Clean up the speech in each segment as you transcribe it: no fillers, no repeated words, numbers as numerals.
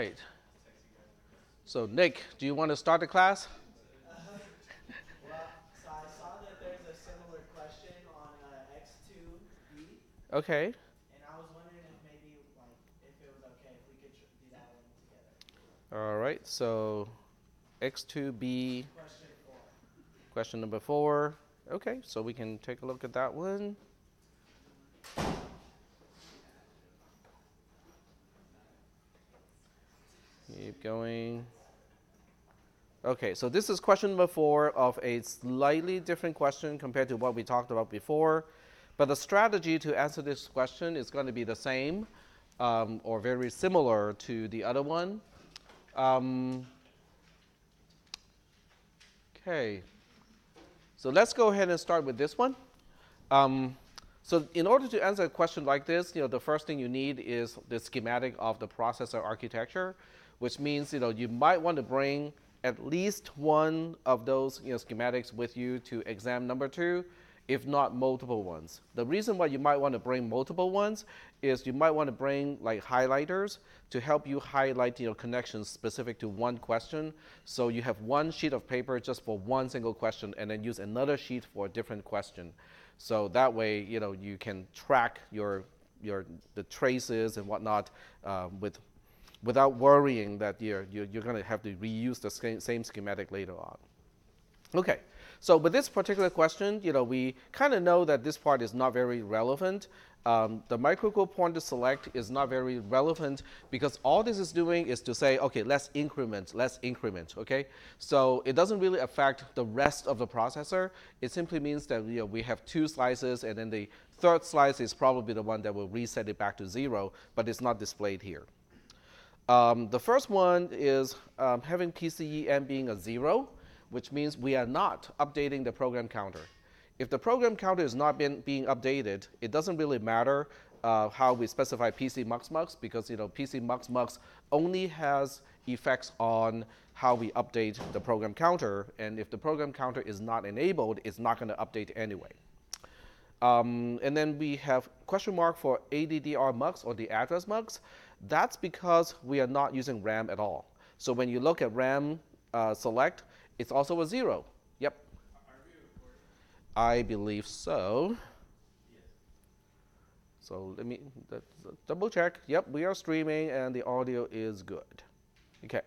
right. So Nick, do you want to start the class? Well, so I saw that there's a similar question on X2B, Okay. and I was wondering if maybe like if it was okay if we could do that one together. All right. So X2B, Question 4. question number 4. Okay, so we can take a look at that one. Keep going. Okay, so this is question number 4 of a slightly different question compared to what we talked about before. But the strategy to answer this question is going to be the same or very similar to the other one. Okay, so let's go ahead and start with this one. So in order to answer a question like this, the first thing you need is the schematic of the processor architecture, which means you might want to bring at least one of those schematics with you to exam number 2, if not multiple ones. The reason why you might want to bring multiple ones is you might want to bring like highlighters to help you highlight connections specific to one question. So you have one sheet of paper just for one single question, and then use another sheet for a different question. So that way, you can track the traces and whatnot without worrying that you're going to have to reuse the same schematic later on. Okay, so with this particular question, we kind of know that this part is not very relevant. The microcode pointer select is not very relevant because all this is doing is to say, okay, let's increment, okay? So it doesn't really affect the rest of the processor. It simply means that we have 2 slices, and then the third slice is probably the one that will reset it back to 0, but it's not displayed here. The first one is having PCEM being a 0, which means we are not updating the program counter. If the program counter is not being updated, it doesn't really matter how we specify PC mux because PC mux only has effects on how we update the program counter, and if the program counter is not enabled, it's not going to update anyway. And then we have question mark for ADDR mux or the address mux. That's because we are not using RAM at all. So when you look at RAM select, it's also a 0. Yep. Are we recording? I believe so. Yes. So let me double check. Yep, we are streaming and the audio is good. Okay.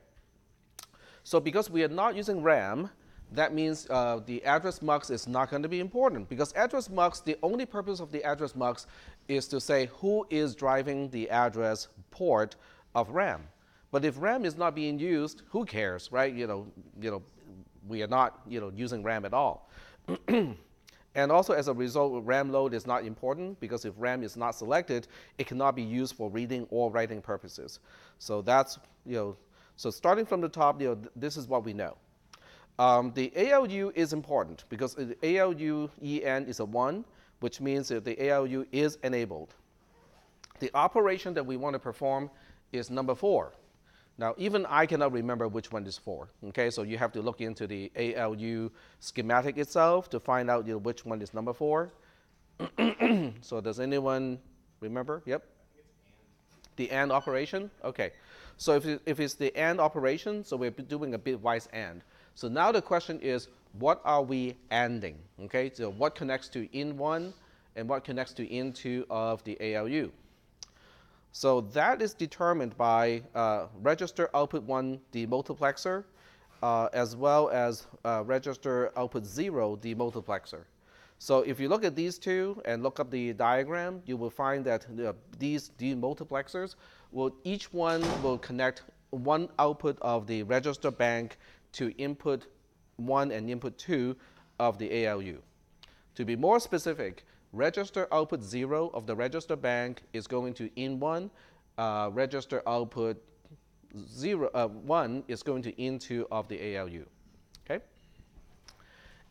So because we are not using RAM, that means the address mux is not going to be important, because address mux, the only purpose of the address mux is to say who is driving the address port of RAM. But if RAM is not being used, who cares, right? We are not using RAM at all. And also as a result, RAM load is not important, because if RAM is not selected, it cannot be used for reading or writing purposes. So that's so starting from the top, this is what we know. The ALU is important because the ALU EN is a 1, which means that the ALU is enabled. The operation that we want to perform is number 4. Now, even I cannot remember which one is 4. Okay, so you have to look into the ALU schematic itself to find out which one is number 4. So does anyone remember? Yep. The AND operation? Okay. So if it's the AND operation, so we're doing a bitwise AND. So now the question is, what are we ANDing? Okay, so what connects to in1 and what connects to in2 of the ALU? So that is determined by register output 1 demultiplexer as well as register output 0 demultiplexer. So if you look at these two and look up the diagram, you will find that these demultiplexers each one will connect one output of the register bank to input 1 and input 2 of the ALU. To be more specific, register output 0 of the register bank is going to in1, register output 1 is going to in2 of the ALU. Okay?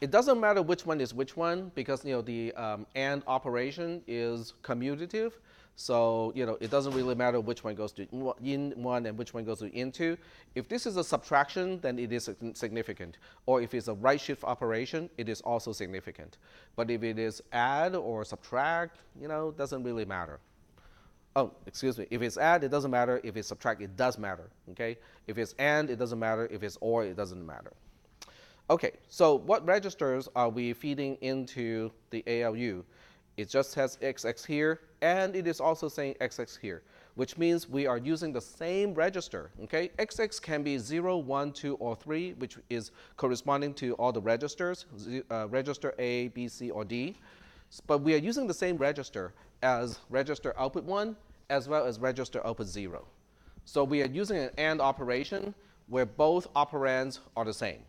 It doesn't matter which one is which one, because the AND operation is commutative. So it doesn't really matter which one goes to in1 and which one goes to in2. If this is a subtraction, then it is significant. Or if it's a right shift operation, it is also significant. But if it is add or subtract, it doesn't really matter. Oh, excuse me. If it's add, it doesn't matter. If it's subtract, it does matter. Okay. If it's and, it doesn't matter. If it's or, it doesn't matter. Okay. So what registers are we feeding into the ALU? It just has XX here, and it is also saying XX here, which means we are using the same register. Okay. XX can be 0, 1, 2, or 3, which is corresponding to all the registers, register A, B, C, or D. But we are using the same register as register output 1 as well as register output 0. So we are using an AND operation where both operands are the same.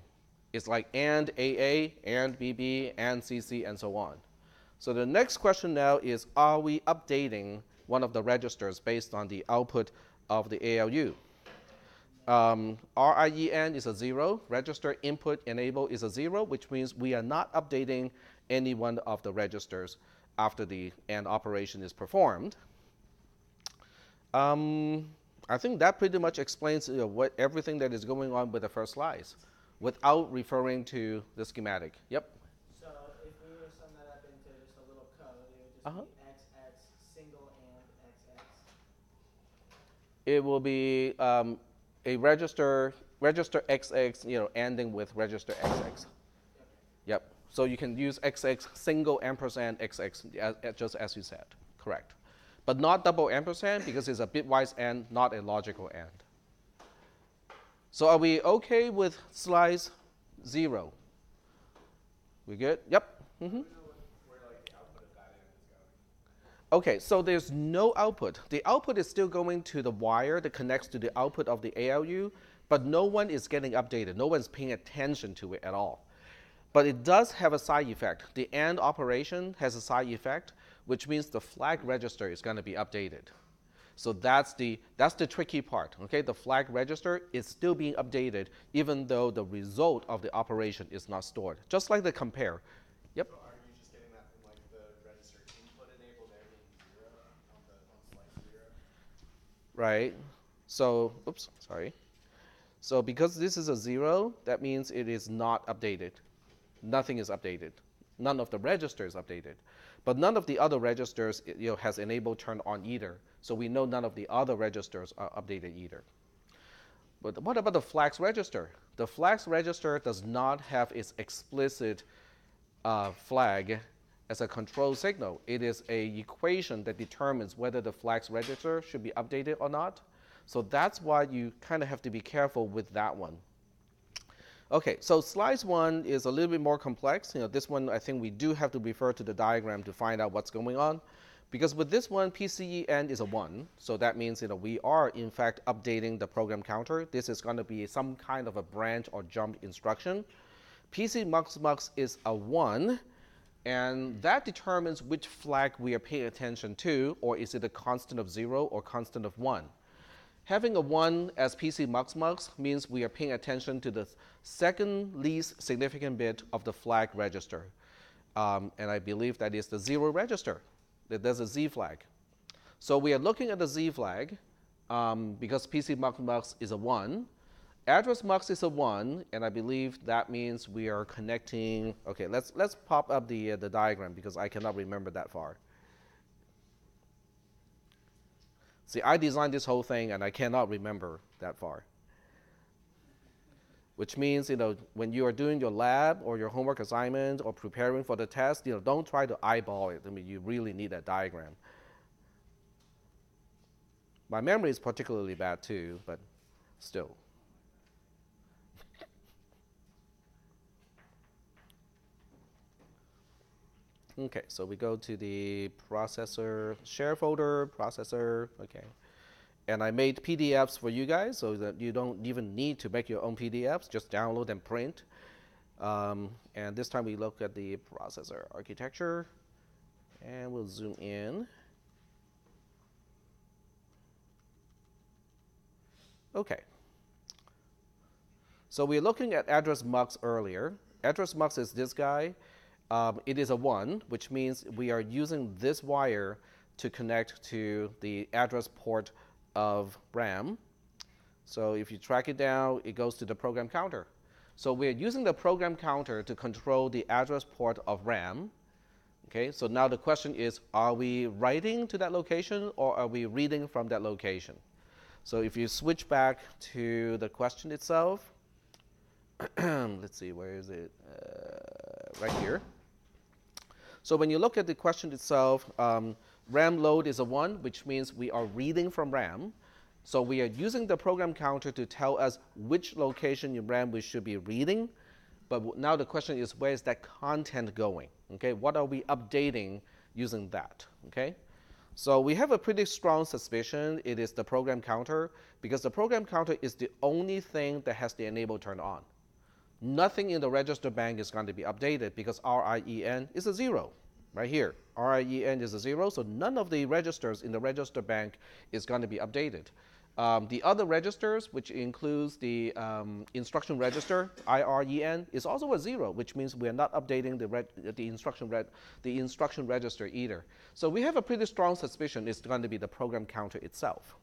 It's like AND AA, AND BB, AND CC, and so on. So the next question now is, are we updating one of the registers based on the output of the ALU? RIEN is a 0. Register input enable is a 0, which means we are not updating any one of the registers after the AND operation is performed. I think that pretty much explains what everything that is going on with the first slice without referring to the schematic. Yep. So if we were to sum that up into just a little code, it would just be XX single and XX. It will be a register XX, ending with register XX. Yep. So you can use XX single ampersand XX just as you said. Correct. But not double ampersand because it's a bitwise AND, not a logical AND. So are we okay with slice 0? We good? Yep. Mm-hmm. Okay, so there's no output. The output is still going to the wire that connects to the output of the ALU, but no one is getting updated. No one's paying attention to it at all. But it does have a side effect. The AND operation has a side effect, which means the flag register is going to be updated. So that's the tricky part. Okay, the flag register is still being updated even though the result of the operation is not stored. Just like the compare. Yep. So are you just getting that from like the register input enable there being 0 on slice 0? Right. So, oops, sorry. So because this is a 0, that means it is not updated. Nothing is updated. None of the registers updated. But none of the other registers has enable turned on either. So we know none of the other registers are updated either. But what about the flags register? The flags register does not have its explicit flag as a control signal. It is an equation that determines whether the flags register should be updated or not. So that's why you kind of have to be careful with that one. Okay, so slice 1 is a little bit more complex. This one, I think we do have to refer to the diagram to find out what's going on. Because with this one, PCE end is a 1. So that means we are, in fact, updating the program counter. This is going to be some kind of a branch or jump instruction. PC mux is a 1. And that determines which flag we are paying attention to, or is it a constant of 0 or constant of 1. Having a 1 as PC mux means we are paying attention to the second least significant bit of the flag register. And I believe that is the 0 register. There's a Z flag. So we are looking at the Z flag because PC mux is a 1. Address mux is a 1, and I believe that means we are connecting. Okay, let's pop up the diagram because I cannot remember that far. See, I designed this whole thing, and I cannot remember that far. Which means, when you are doing your lab or your homework assignment or preparing for the test, don't try to eyeball it. I mean, you really need that diagram. My memory is particularly bad too, but still. Okay, so we go to the processor, share folder, processor, okay. And I made PDFs for you guys so that you don't even need to make your own PDFs, just download and print. And this time we look at the processor architecture, and we'll zoom in. Okay. So we're looking at address mux earlier. Address mux is this guy. It is a 1, which means we are using this wire to connect to the address port of RAM. So if you track it down, it goes to the program counter. So we're using the program counter to control the address port of RAM. Okay, so now the question is, are we writing to that location or are we reading from that location? So if you switch back to the question itself, let's see, where is it? Right here. So when you look at the question itself, RAM load is a 1, which means we are reading from RAM. So we are using the program counter to tell us which location in RAM we should be reading. But now the question is, where is that content going? Okay, what are we updating using that? Okay, so we have a pretty strong suspicion it is the program counter, because the program counter is the only thing that has the enable turned on. Nothing in the register bank is going to be updated because RIEN is a 0 right here. RIEN is a 0, so none of the registers in the register bank is going to be updated. The other registers, which includes the instruction register, IREN, is also a 0, which means we are not updating the instruction register either. So we have a pretty strong suspicion it's going to be the program counter itself.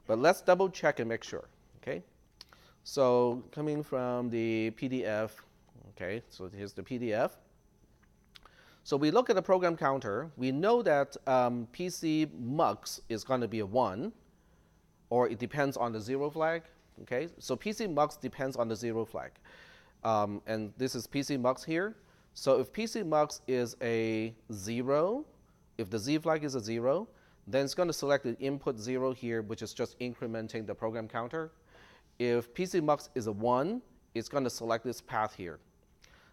But let's double check and make sure. Okay. So coming from the PDF, okay, so here's the PDF. So we look at the program counter. We know that PC mux is going to be a 1, or it depends on the 0 flag. Okay, so PC mux depends on the 0 flag. And this is PC mux here. So if PC mux is a 0, if the Z flag is a 0, then it's going to select the input 0 here, which is just incrementing the program counter. If PC mux is a 1, it's going to select this path here.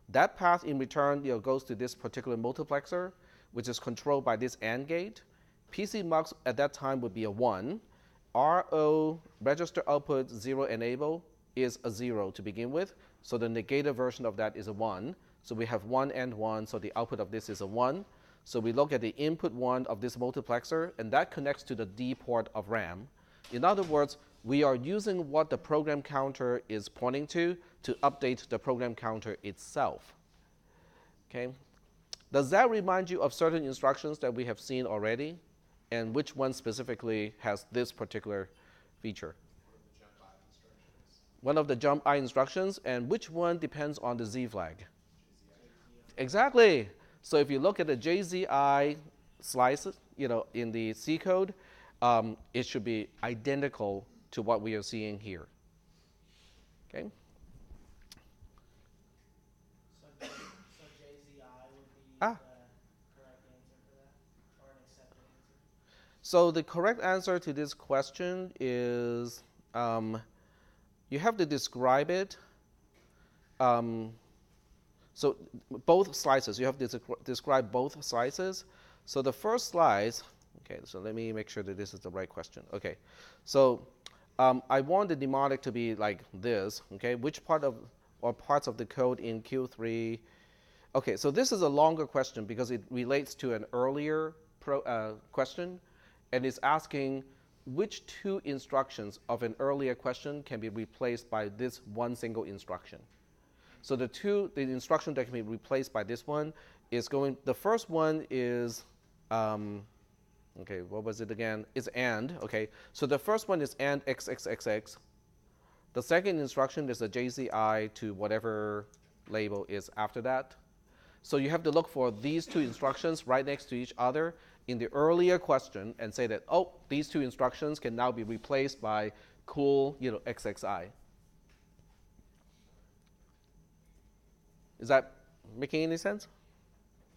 That path in return goes to this particular multiplexer, which is controlled by this AND gate. PC mux at that time would be a 1. RO, register output 0 enable, is a 0 to begin with. So the negated version of that is a 1. So we have 1 and 1, so the output of this is a 1. So we look at the input 1 of this multiplexer, and that connects to the D port of RAM. In other words, we are using what the program counter is pointing to update the program counter itself. Okay? Does that remind you of certain instructions that we have seen already? And which one specifically has this particular feature? One of the jump I instructions, and which one depends on the Z flag? Exactly. So if you look at the JZI slice, in the C code, it should be identical to what we are seeing here. Okay. So JZI would be Ah. the correct answer for that, or an accepted answer? So the correct answer to this question is you have to describe it. So both slices, you have to describe both slices. So the first slice, okay, so let me make sure that this is the right question. Okay, so I want the mnemonic to be like this, okay? Which part of, or parts of the code in Q3? Okay, so this is a longer question because it relates to an earlier question, and it's asking which 2 instructions of an earlier question can be replaced by this one single instruction. So the instruction that can be replaced by this one is the first one is, okay, what was it again? It's AND, okay. So the first one is AND XXXX. The second instruction is a JZI to whatever label is after that. So you have to look for these 2 instructions right next to each other in the earlier question and say that, oh, these 2 instructions can now be replaced by cool, XXI. Is that making any sense?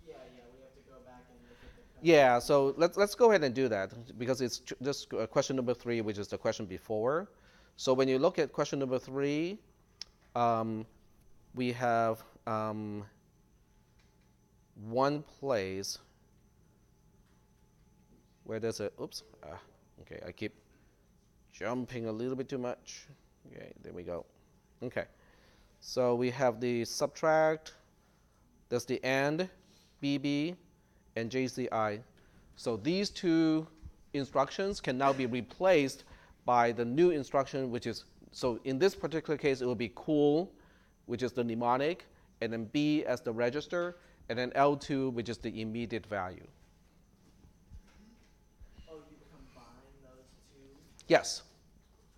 Yeah, we have to go back and look at the code. Yeah, so let's go ahead and do that because it's just question number 3, which is the question before. So when you look at question number 3, we have one place where there's a, oops, okay, I keep jumping a little bit too much. Okay, there we go. Okay, so we have the subtract, there's the AND, BB, and JCI. So these 2 instructions can now be replaced by the new instruction, which is, so in this particular case, it will be cool, which is the mnemonic, and then B as the register, and then L2, which is the immediate value. Oh, you combine those 2? Yes.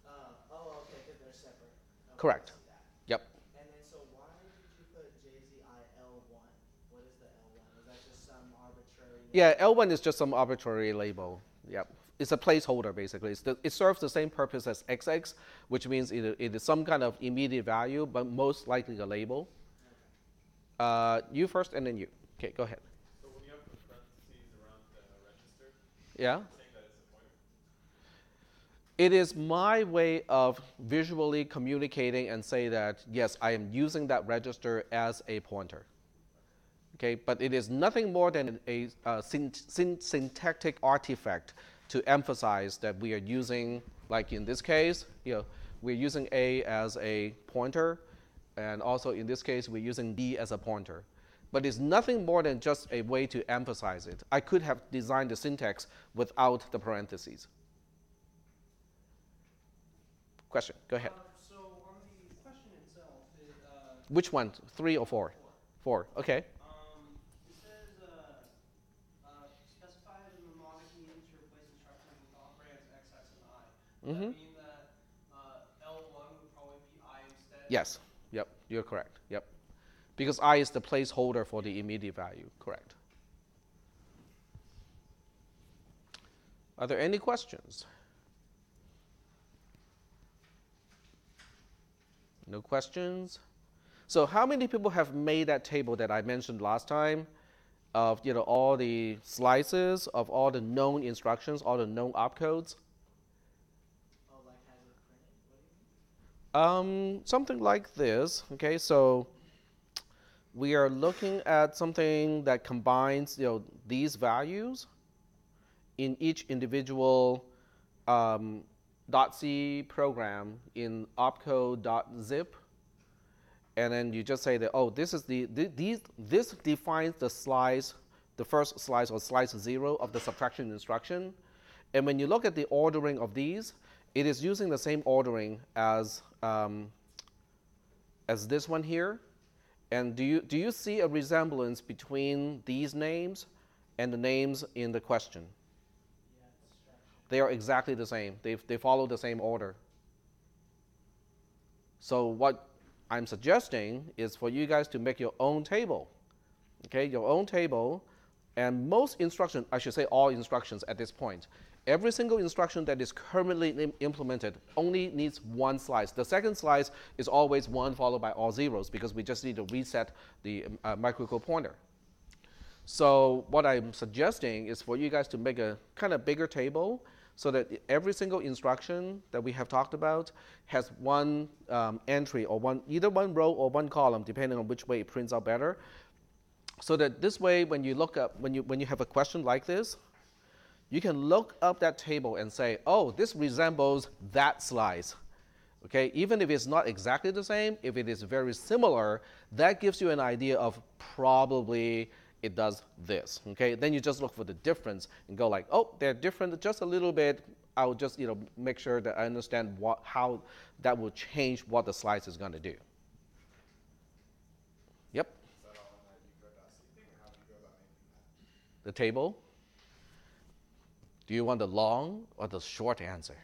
Okay, because they're separate. Okay, Correct. I see that. Yep. And then, so why did you put JZI L1? What is the L1? Was that just some arbitrary. Yeah, L1 is just some arbitrary label. Yep. It's a placeholder, basically. It serves the same purpose as XX, which means it is some kind of immediate value, but most likely a label. You first, and then you. Okay, go ahead. So when you have the parentheses around the register, Yeah? you're saying that it's a pointer? It is my way of visually communicating and say that, yes, I am using that register as a pointer. Okay, but it is nothing more than a syntactic artifact to emphasize that we are using, like in this case, we're using A as a pointer, and also in this case, we're using B as a pointer. But it's nothing more than just a way to emphasize it. I could have designed the syntax without the parentheses. Question, go ahead. So on the question itself, Which one, 3 or 4? 4, okay. it says specify the mnemonic needed to replace instructions with operands x, x, and I. Does that mean that L1 would probably be I instead? Yes, yep, you're correct, yep. Because I is the placeholder for the immediate value, correct. Are there any questions? No questions? So how many people have made that table that I mentioned last time of all the slices of all the known instructions, all the known opcodes? Oh, like has it printed? What do you mean? Something like this. Okay, so we are looking at something that combines these values in each individual .c program in opcode.zip, and then you just say that, oh, this is this defines the slice, the first slice or slice 0 of the subtraction instruction, and when you look at the ordering of these, it is using the same ordering as this one here. And do you see a resemblance between these names and the names in the question? Yeah, it's structure. They are exactly the same. They follow the same order. So what I'm suggesting is for you guys to make your own table. Okay, your own table, and most instructions, I should say all instructions at this point, every single instruction that is currently implemented only needs one slice. The second slice is always 1 followed by all zeros because we just need to reset the microcode pointer. So what I'm suggesting is for you guys to make a kind of bigger table so that every single instruction that we have talked about has one entry or either one row or one column, depending on which way it prints out better. So that this way, when you look up, when you have a question like this, you can look up that table and say, oh, this resembles that slice. Okay, even if it's not exactly the same, if it is very similar, that gives you an idea of probably it does this. Okay, then you just look for the difference and go like, oh, they're different just a little bit. I'll just make sure that I understand how that will change what the slice is going to do. Yep. Is that all in that Ucode.c thing, or how do you go about making that? The table. Do you want the long or the short answer?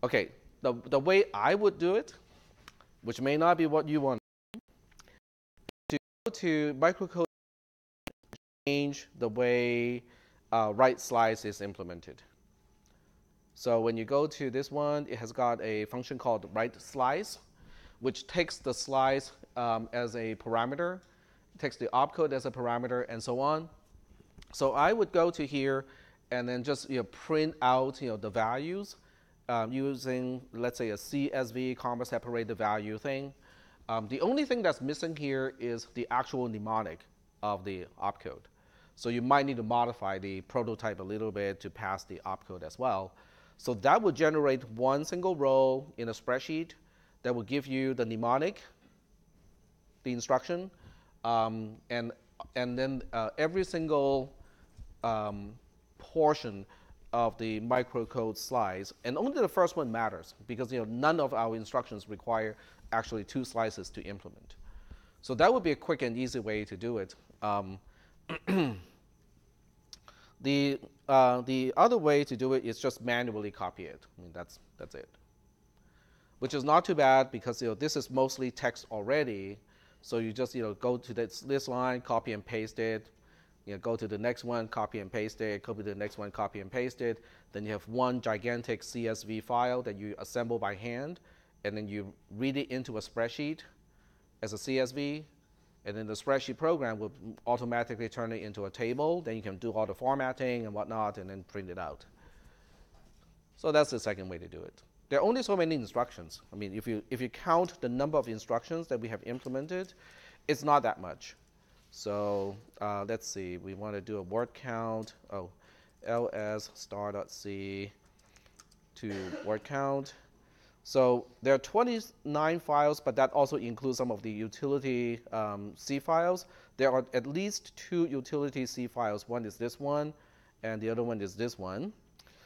Okay, the way I would do it, which may not be what you want, to go to microcode, change the way right slice is implemented. So when you go to this one, it has got a function called right slice, which takes the slice as a parameter, takes the opcode as a parameter, and so on. So I would go to here and then just print out the values using, let's say, a CSV, comma separated value thing. The only thing that's missing here is the actual mnemonic of the opcode. So you might need to modify the prototype a little bit to pass the opcode as well. So that would generate one single row in a spreadsheet that will give you the mnemonic, the instruction, and then every single portion of the microcode slice, and only the first one matters because none of our instructions require actually 2 slices to implement. So that would be a quick and easy way to do it. The other way to do it is just manually copy it. I mean, that's it. which is not too bad because this is mostly text already. So you just go to this line, copy and paste it. Go to the next one, copy and paste it. Copy to the next one, copy and paste it. Then you have one gigantic CSV file that you assemble by hand, and then you read it into a spreadsheet as a CSV, and then the spreadsheet program will automatically turn it into a table. Then you can do all the formatting and whatnot, and then print it out. So that's the second way to do it. There are only so many instructions. I mean, if you count the number of instructions that we have implemented, it's not that much. So let's see. We want to do a word count. Oh, ls star.c to word count. So there are 29 files, but that also includes some of the utility C files. There are at least 2 utility C files. One is this one, and the other one is this one.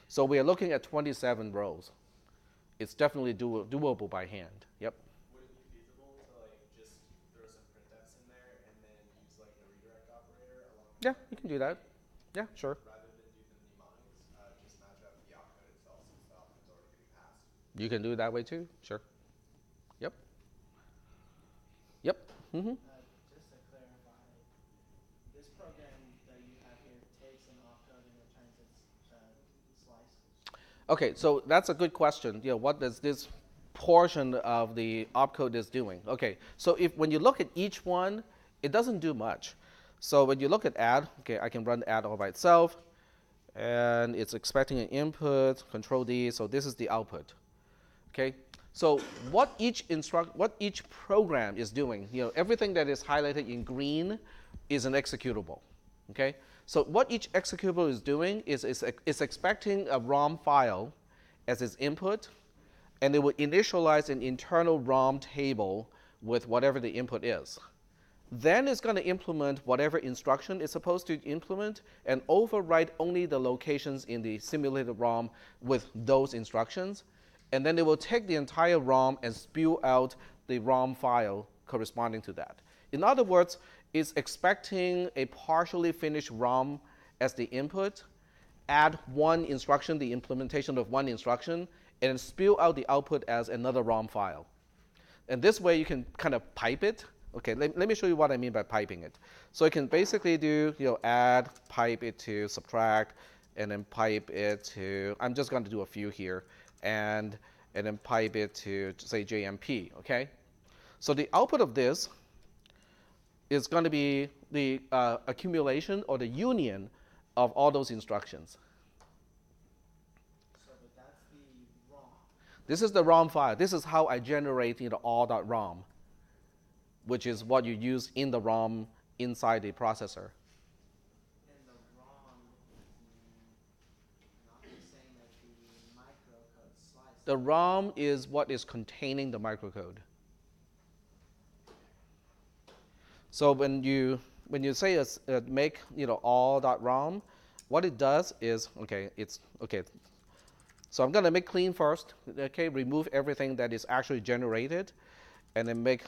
So we are looking at 27 rows. It's definitely doable by hand. Yep. Would it be feasible to just throw some printfs in there and then use the redirect operator along with Yeah, you can do that. Yeah, sure. rather than do the mnemonics, just match up the opcode itself since the opcode's already getting passed? You can do it that way too. Sure. Yep. Yep. Mm-hmm. Just to clarify, this program that you have here takes an opcode and returns its slice. Okay, so that's a good question. What does this portion of the opcode is doing? Okay, so when you look at each one, it doesn't do much. So when you look at add, okay, I can run add all by itself, and it's expecting an input, control D, so this is the output. Okay, so what each program is doing, everything that is highlighted in green is an executable. Okay, so what each executable is doing is expecting a ROM file as its input, and it will initialize an internal ROM table with whatever the input is. Then it's going to implement whatever instruction it's supposed to implement and overwrite only the locations in the simulated ROM with those instructions. And then it will take the entire ROM and spew out the ROM file corresponding to that. In other words, it's expecting a partially finished ROM as the input, add one instruction, the implementation of one instruction, and spew out the output as another ROM file. And this way you can kind of pipe it. Okay, let me show you what I mean by piping it. So you can basically do add, pipe it to subtract, and then pipe it to, I'm just going to do a few here, and then pipe it to, say, JMP, okay? So the output of this is going to be the accumulation or the union of all those instructions. So but that's the ROM. This is the ROM file. This is how I generate all.rom, which is what you use in the ROM inside the processor. And the ROM is not the same as the microcode slice. The ROM is what is containing the microcode. So when you say make all.rom, what it does is okay. So I'm going to make clean first. Okay, remove everything that is actually generated, and then make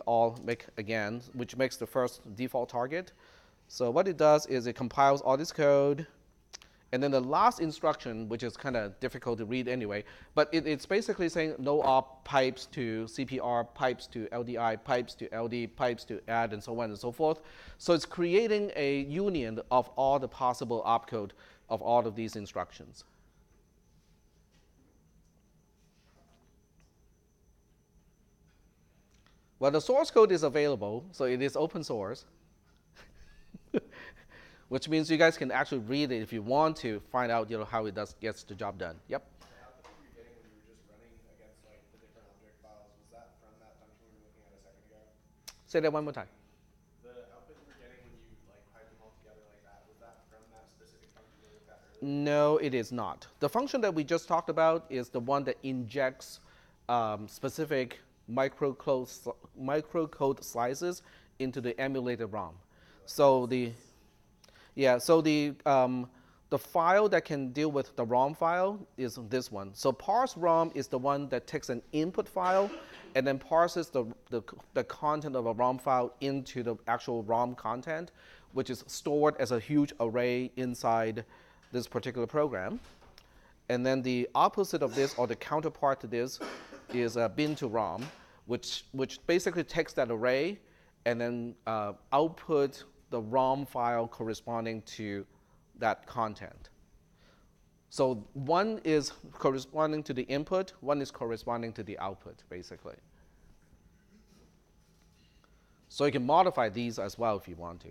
again, which makes the first default target. So what it does is it compiles all this code, and then the last instruction, which is kind of difficult to read anyway, but it's basically saying no op pipes to CPR, pipes to LDI, pipes to LD, pipes to add, and so on and so forth. So it's creating a union of all the possible opcode of all of these instructions. Well, the source code is available, so it is open source, which means you guys can actually read it if you want to find out how it gets the job done. Yep. The output that you were getting when you were just running against the different object files, was that from that function we were looking at a second ago? Say that one more time. The output you were getting when you piped them all together like that, was that from that specific function we looked at earlier? No, it is not. The function that we just talked about is the one that injects specific microcode slices into the emulated ROM. So the file that can deal with the ROM file is this one. So Parse Rom is the one that takes an input file and then parses the content of a ROM file into the actual ROM content, which is stored as a huge array inside this particular program. And then the opposite of this, or the counterpart to this, is a bin to ROM, which basically takes that array and then output the ROM file corresponding to that content. So one is corresponding to the input, one is corresponding to the output, basically. So you can modify these as well if you want to.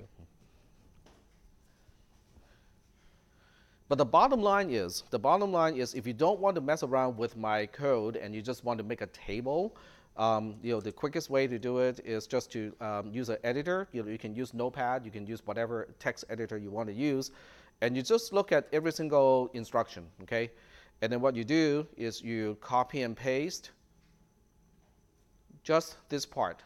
But the bottom line is if you don't want to mess around with my code and you just want to make a table, the quickest way to do it is just to use an editor. You can use Notepad, you can use whatever text editor you want to use, and you just look at every single instruction, okay? And then what you do is you copy and paste just this part,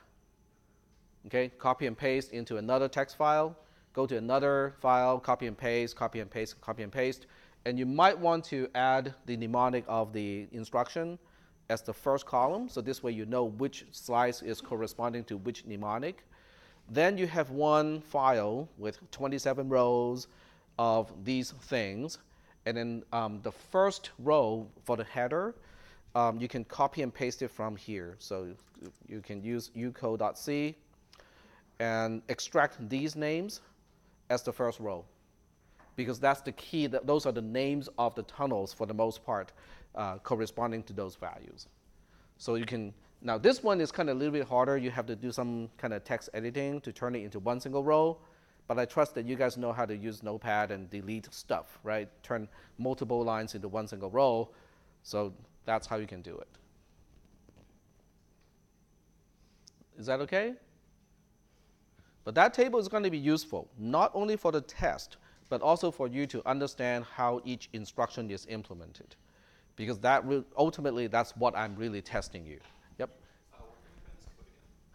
okay? Copy and paste into another text file, go to another file, copy and paste, copy and paste, copy and paste. And you might want to add the mnemonic of the instruction as the first column, so this way you know which slice is corresponding to which mnemonic. Then you have one file with 27 rows of these things. And then the first row for the header, you can copy and paste it from here. So you can use ucode.c and extract these names as the first row, because that's the key. Those are the names of the tunnels for the most part, corresponding to those values. So you can, now this one is kind of a little bit harder. You have to do some kind of text editing to turn it into one single row. But I trust that you guys know how to use Notepad and delete stuff, right? Turn multiple lines into one single row. So that's how you can do it. Is that okay? But that table is going to be useful, not only for the test, but also for you to understand how each instruction is implemented. Because that ultimately, that's what I'm really testing you. Yep. Where can we find this code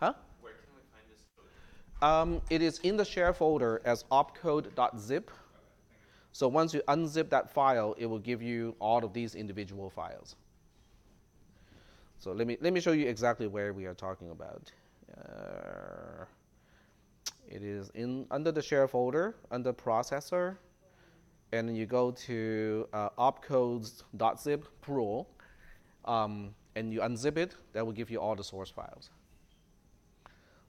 again? Huh? Where can we find this code? It is in the share folder as opcode.zip. So once you unzip that file, it will give you all of these individual files. So let me show you exactly where we are talking about. It is under the share folder, under processor, and you go to opcodes.zip pro, and you unzip it. That will give you all the source files.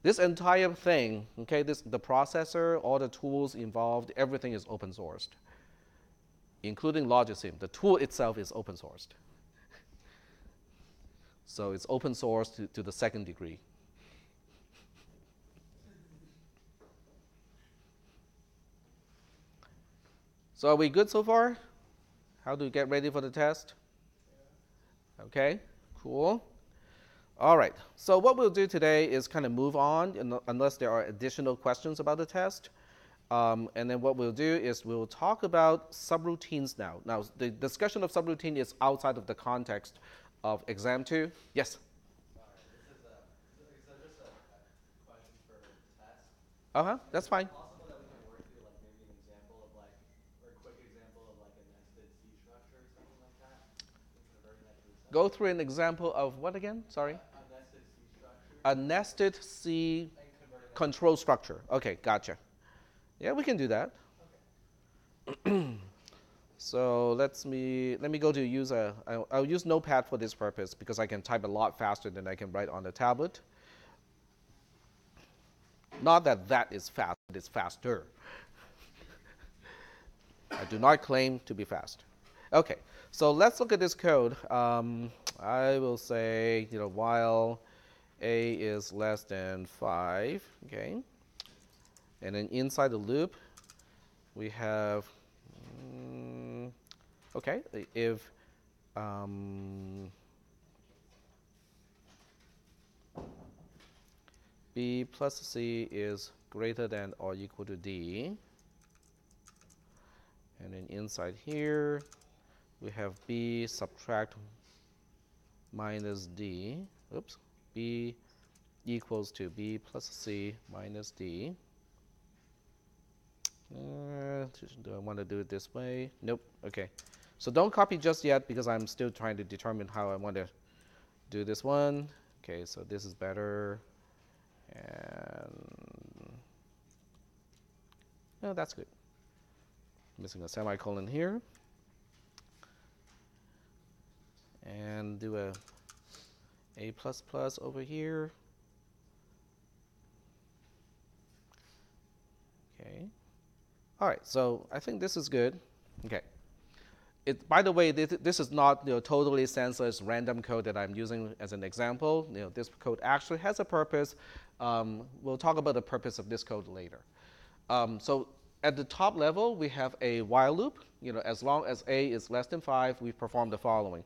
This entire thing, okay, the processor, all the tools involved, everything is open sourced, including Logisim. The tool itself is open sourced. So it's open source to the second degree. So are we good so far? How do we get ready for the test? Okay, cool. All right, so what we'll do today is kind of move on unless there are additional questions about the test. And then what we'll do is we'll talk about subroutines now. Now, the discussion of subroutine is outside of the context of exam 2. Yes? Sorry, this is just a question for test. That's fine. Is it possible that we can work through like maybe an example of like, or a quick example of like a nested C structure or something like that? And converting that to a Go through an example of what again? Sorry? a nested C structure. A nested C And converting that control structure. Okay, gotcha. Yeah, we can do that. Okay. So let me go to use I'll use Notepad for this purpose because I can type a lot faster than I can write on the tablet. Not that is fast, it's faster. I do not claim to be fast. Okay, so let's look at this code. I will say, while a is less than 5, okay? And then inside the loop, we have, okay, if b plus c is greater than or equal to d, and then inside here, we have b subtract minus d, oops, b equals to b plus c minus d. Do I want to do it this way? Nope. Okay. So don't copy just yet because I'm still trying to determine how I want to do this one. Okay, so this is better. And no, that's good. Missing a semicolon here. And do a A++ over here. Okay. All right, so I think this is good. Okay. By the way, this is not totally senseless random code that I'm using as an example. This code actually has a purpose. We'll talk about the purpose of this code later. So at the top level, we have a while loop. As long as a is less than 5, we perform the following.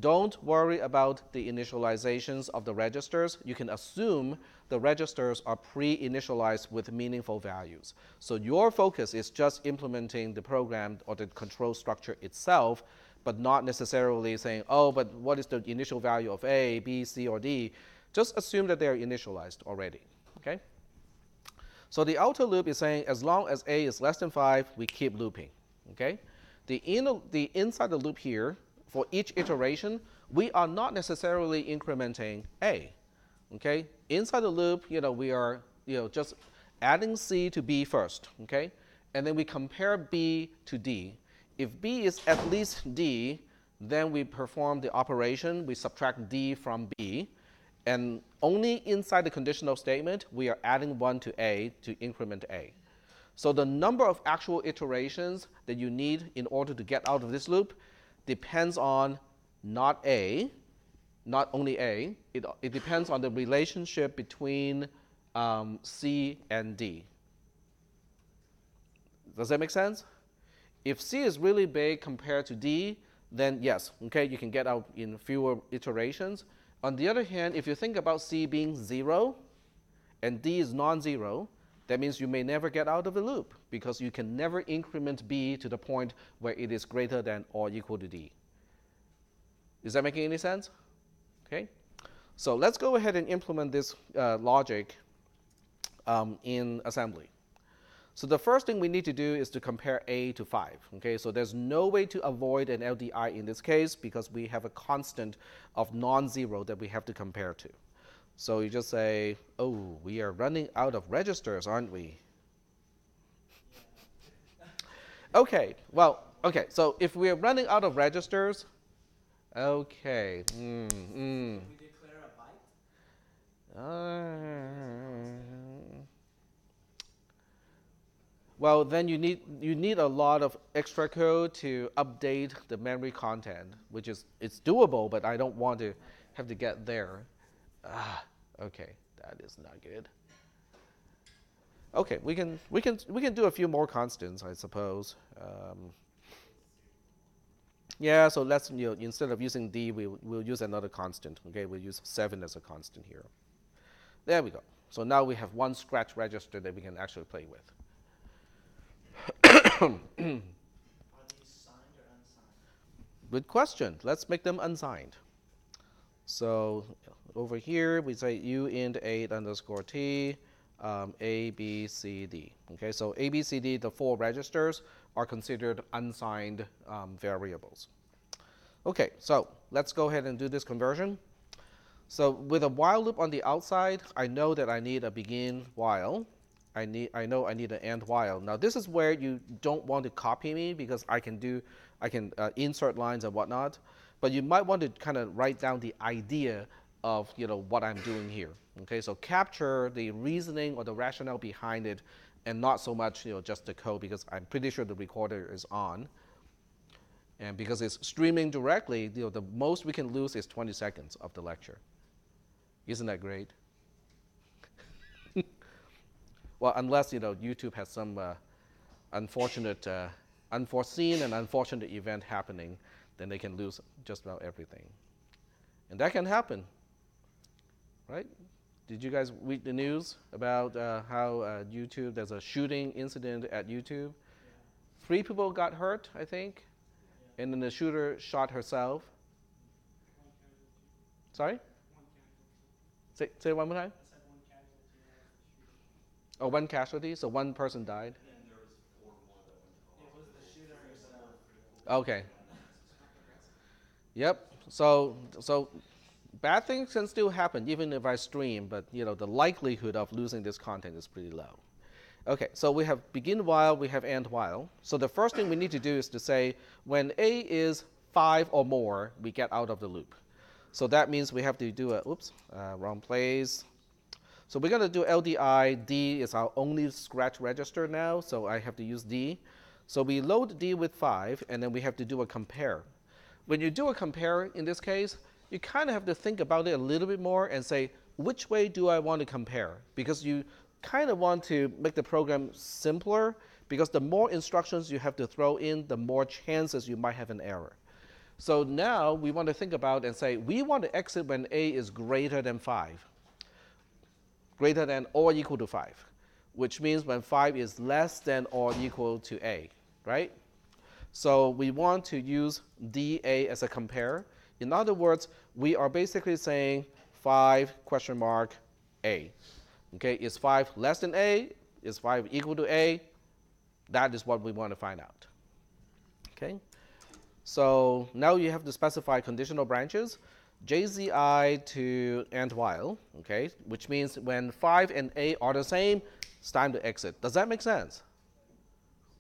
Don't worry about the initializations of the registers. You can assume the registers are pre-initialized with meaningful values. So your focus is just implementing the program or the control structure itself, but not necessarily saying, oh, but what is the initial value of A, B, C, or D? Just assume that they're initialized already. Okay? So the outer loop is saying as long as A is less than 5, we keep looping. Okay? The inside the loop here, for each iteration, we are not necessarily incrementing A. Okay? Inside the loop, we are just adding C to B first. Okay? And then we compare B to D. If B is at least D, then we perform the operation. We subtract D from B. And only inside the conditional statement, we are adding 1 to A to increment A. So the number of actual iterations that you need in order to get out of this loop depends on not only A. It depends on the relationship between C and D. Does that make sense? If C is really big compared to D, then yes, okay, you can get out in fewer iterations. On the other hand, if you think about C being 0 and D is non-zero, that means you may never get out of the loop because you can never increment B to the point where it is greater than or equal to D. Is that making any sense? Okay. So let's go ahead and implement this logic in assembly. So the first thing we need to do is to compare A to 5. Okay, so there's no way to avoid an LDI in this case because we have a constant of non-zero that we have to compare to. So you just say, oh, we are running out of registers, aren't we? Okay, well, okay, so if we are running out of registers, okay. We declare a byte? Well, then you need a lot of extra code to update the memory content, which is it's doable, but I don't want to have to get there. Okay, that is not good. Okay, we can do a few more constants, I suppose. Yeah, so let's instead of using D, we'll use another constant. Okay, we'll use 7 as a constant here. There we go. So now we have one scratch register that we can actually play with. Are these signed or unsigned? Good question. Let's make them unsigned. So over here, we say uint8 underscore t, A, B, C, D. Okay, so A, B, C, D, the 4 registers, are considered unsigned variables. Okay, so let's go ahead and do this conversion. So with a while loop on the outside, I know that I need a begin while. I know I need an end while. Now this is where you don't want to copy me because I can insert lines and whatnot, but you might want to kind of write down the idea of what I'm doing here. Okay, so capture the reasoning or the rationale behind it, and not so much just the code because I'm pretty sure the recorder is on, and because it's streaming directly, the most we can lose is 20 seconds of the lecture. Isn't that great? Well, unless YouTube has some unfortunate, unforeseen and unfortunate event happening, then they can lose just about everything. And that can happen, right? Did you guys read the news about how YouTube, there's a shooting incident at YouTube? Yeah. 3 people got hurt, I think, yeah. And then the shooter shot herself. Sorry? Say it one more time. Oh, 1 casualty, so 1 person died? And there was 4 more that went to the hospital. It was the shooter himself. Okay. Yep, so bad things can still happen even if I stream, but the likelihood of losing this content is pretty low. Okay, so we have begin while, we have end while. So the first thing we need to do is to say when A is 5 or more, we get out of the loop. So that means we have to do a, oops, wrong place. So we're going to do LDI. D is our only scratch register now, so I have to use D. So we load D with 5, and then we have to do a compare. When you do a compare in this case, you kind of have to think about it a little bit more and say, which way do I want to compare? Because you kind of want to make the program simpler, because the more instructions you have to throw in, the more chances you might have an error. So now we want to think about and say, we want to exit when A is greater than 5, greater than or equal to 5, which means when 5 is less than or equal to A, right? So we want to use DA as a compare. In other words, we are basically saying 5 question mark A. Okay, is 5 less than A? Is 5 equal to A? That is what we want to find out. Okay, so now you have to specify conditional branches, JZI to and while, okay, which means when 5 and A are the same, it's time to exit. Does that make sense?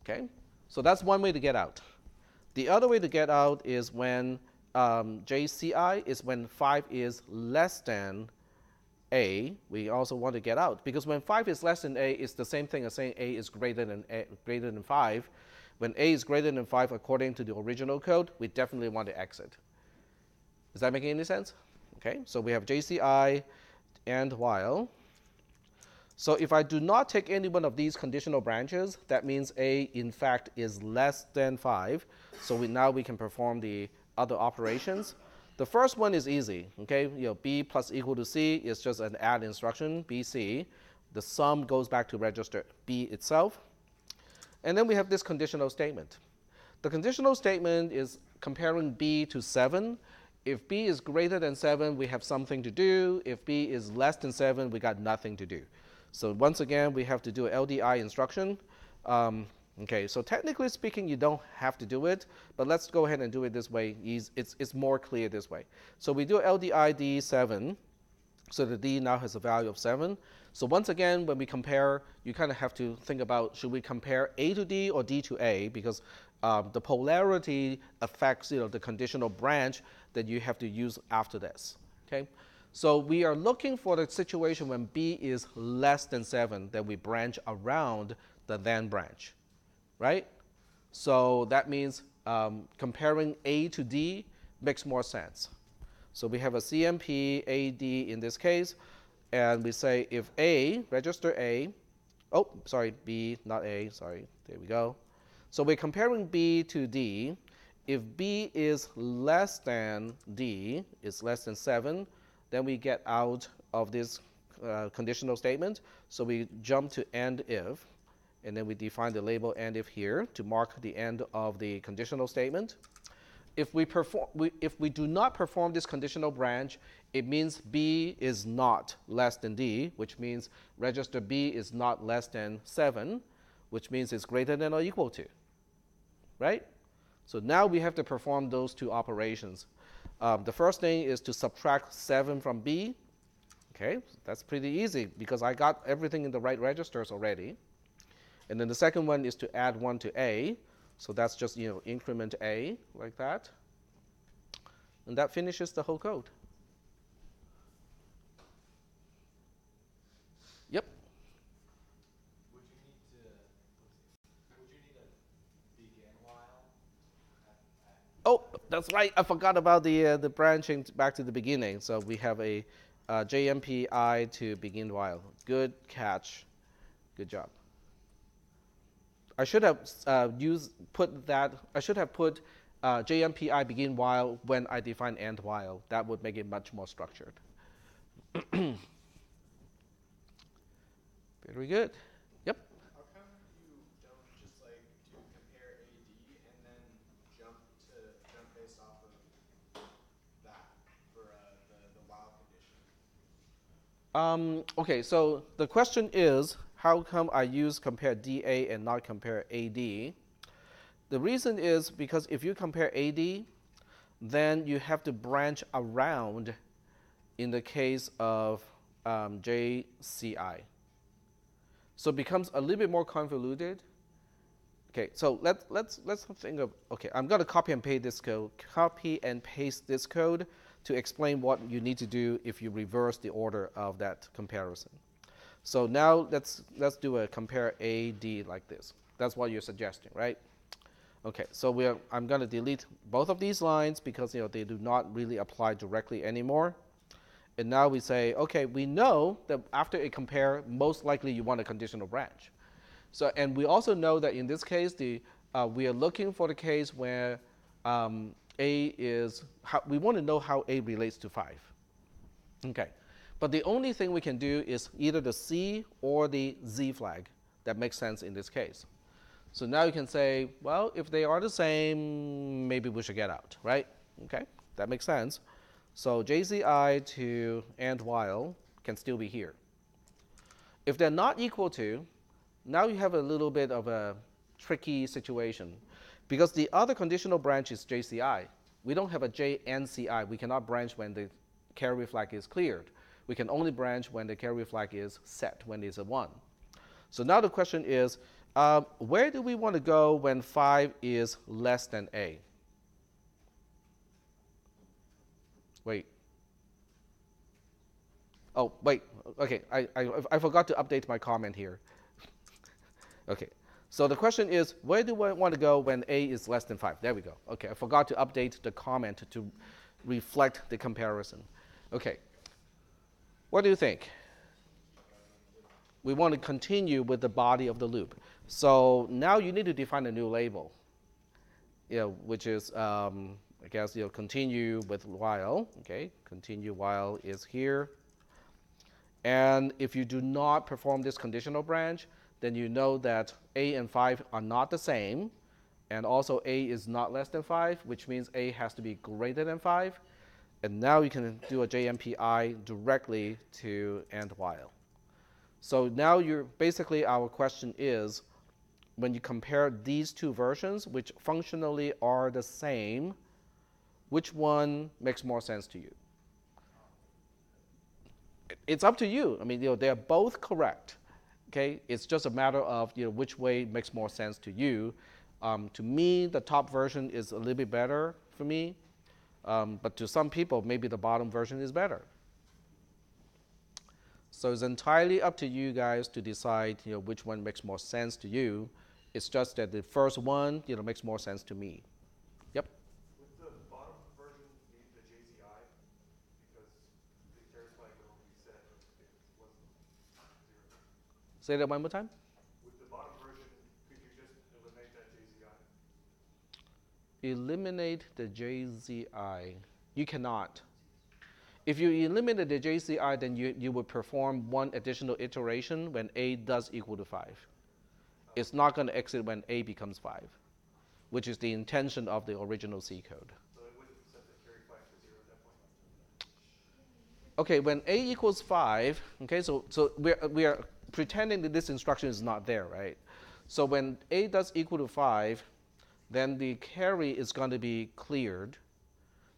Okay, so that's one way to get out. The other way to get out is when JCI is when 5 is less than A. We also want to get out, because when 5 is less than A, it's the same thing as saying A is greater than 5. When A is greater than 5 according to the original code, we definitely want to exit. Is that making any sense? Okay, so we have JCI and while. So if I do not take any one of these conditional branches, that means A in fact is less than 5. So now we can perform the other operations. The first one is easy, okay? B plus equal to C is just an add instruction, BC. The sum goes back to register B itself. And then we have this conditional statement. The conditional statement is comparing B to 7. If B is greater than 7, we have something to do. If B is less than 7, we got nothing to do. So once again, we have to do an LDI instruction. Okay, so technically speaking, you don't have to do it, but let's go ahead and do it this way. It's more clear this way. So we do LDI D7, so the D now has a value of 7. So once again, when we compare, you kind of have to think about, should we compare A to D or D to A, because the polarity affects the conditional branch that you have to use after this. Okay, so we are looking for the situation when B is less than 7, then we branch around the then branch, right? So that means comparing A to D makes more sense. So we have a CMP AD in this case, and we say if A, register A, oh, sorry, B, not A, sorry, there we go. So we're comparing B to D. If B is less than D, is less than 7, then we get out of this conditional statement. So we jump to end if, and then we define the label end if here to mark the end of the conditional statement. If we do not perform this conditional branch, it means B is not less than D, which means register B is not less than 7, which means it's greater than or equal to, right? So now we have to perform those two operations. The first thing is to subtract 7 from B. Okay, that's pretty easy because I got everything in the right registers already. And then the second one is to add 1 to A. So that's just increment A like that. And that finishes the whole code. Yep. Would you need a begin while? Oh, that's right. I forgot about the branching back to the beginning. So we have a JMPI to begin while. Good catch. Good job. I should have put JMPI begin while when I define end while. That would make it much more structured. Very good. Yep. How come you don't just do compare AD and then jump based off of that for the while condition? Okay, so the question is, how come I use compare DA and not compare AD? The reason is because if you compare AD, then you have to branch around in the case of JCI. So it becomes a little bit more convoluted. Okay, so let's think of, okay, I'm going to copy and paste this code to explain what you need to do if you reverse the order of that comparison. So now let's do a compare A, D like this. That's what you're suggesting, right? Okay, so I'm going to delete both of these lines because they do not really apply directly anymore. And now we say, okay, we know that after a compare, most likely you want a conditional branch. So, and we also know that in this case, we are looking for the case where A is, we want to know how A relates to 5. Okay, but the only thing we can do is either the C or the Z flag. That makes sense in this case. So now you can say, well, if they are the same, maybe we should get out, right? Okay, that makes sense. So JCI to and while can still be here. If they're not equal to, now you have a little bit of a tricky situation because the other conditional branch is JCI. We don't have a J and CI. We cannot branch when the carry flag is cleared. We can only branch when the carry flag is set, when it's a 1. So now the question is, where do we want to go when 5 is less than A? Wait. Oh, wait. Okay, I forgot to update my comment here. Okay, so the question is, where do I want to go when A is less than 5? There we go. Okay, I forgot to update the comment to reflect the comparison. Okay, what do you think? We want to continue with the body of the loop. So now you need to define a new label, which is, I guess, continue with while. Okay, continue while is here. And if you do not perform this conditional branch, then you know that A and 5 are not the same. And also A is not less than 5, which means A has to be greater than 5. And now you can do a JMPI directly to and while. So now basically our question is, when you compare these two versions, which functionally are the same, which one makes more sense to you? It's up to you. I mean, they're both correct. Okay, it's just a matter of which way makes more sense to you. To me, the top version is a little bit better for me, but to some people, maybe the bottom version is better. So it's entirely up to you guys to decide which one makes more sense to you. It's just that the first one makes more sense to me. Yep. Would the bottom version need the JCI because the carry flag could only be set if it wasn't 0? Say that one more time. With the bottom version, could you just eliminate that JCI? Eliminate the JCI. You cannot. If you eliminate the JCI, then you would perform one additional iteration when A does equal to 5. It's not going to exit when A becomes 5, which is the intention of the original C code. So it wouldn't set the carry flag to 0 at that point? Okay, when A equals 5, okay, so we are pretending that this instruction is not there, right? So when A does equal to 5, then the carry is going to be cleared.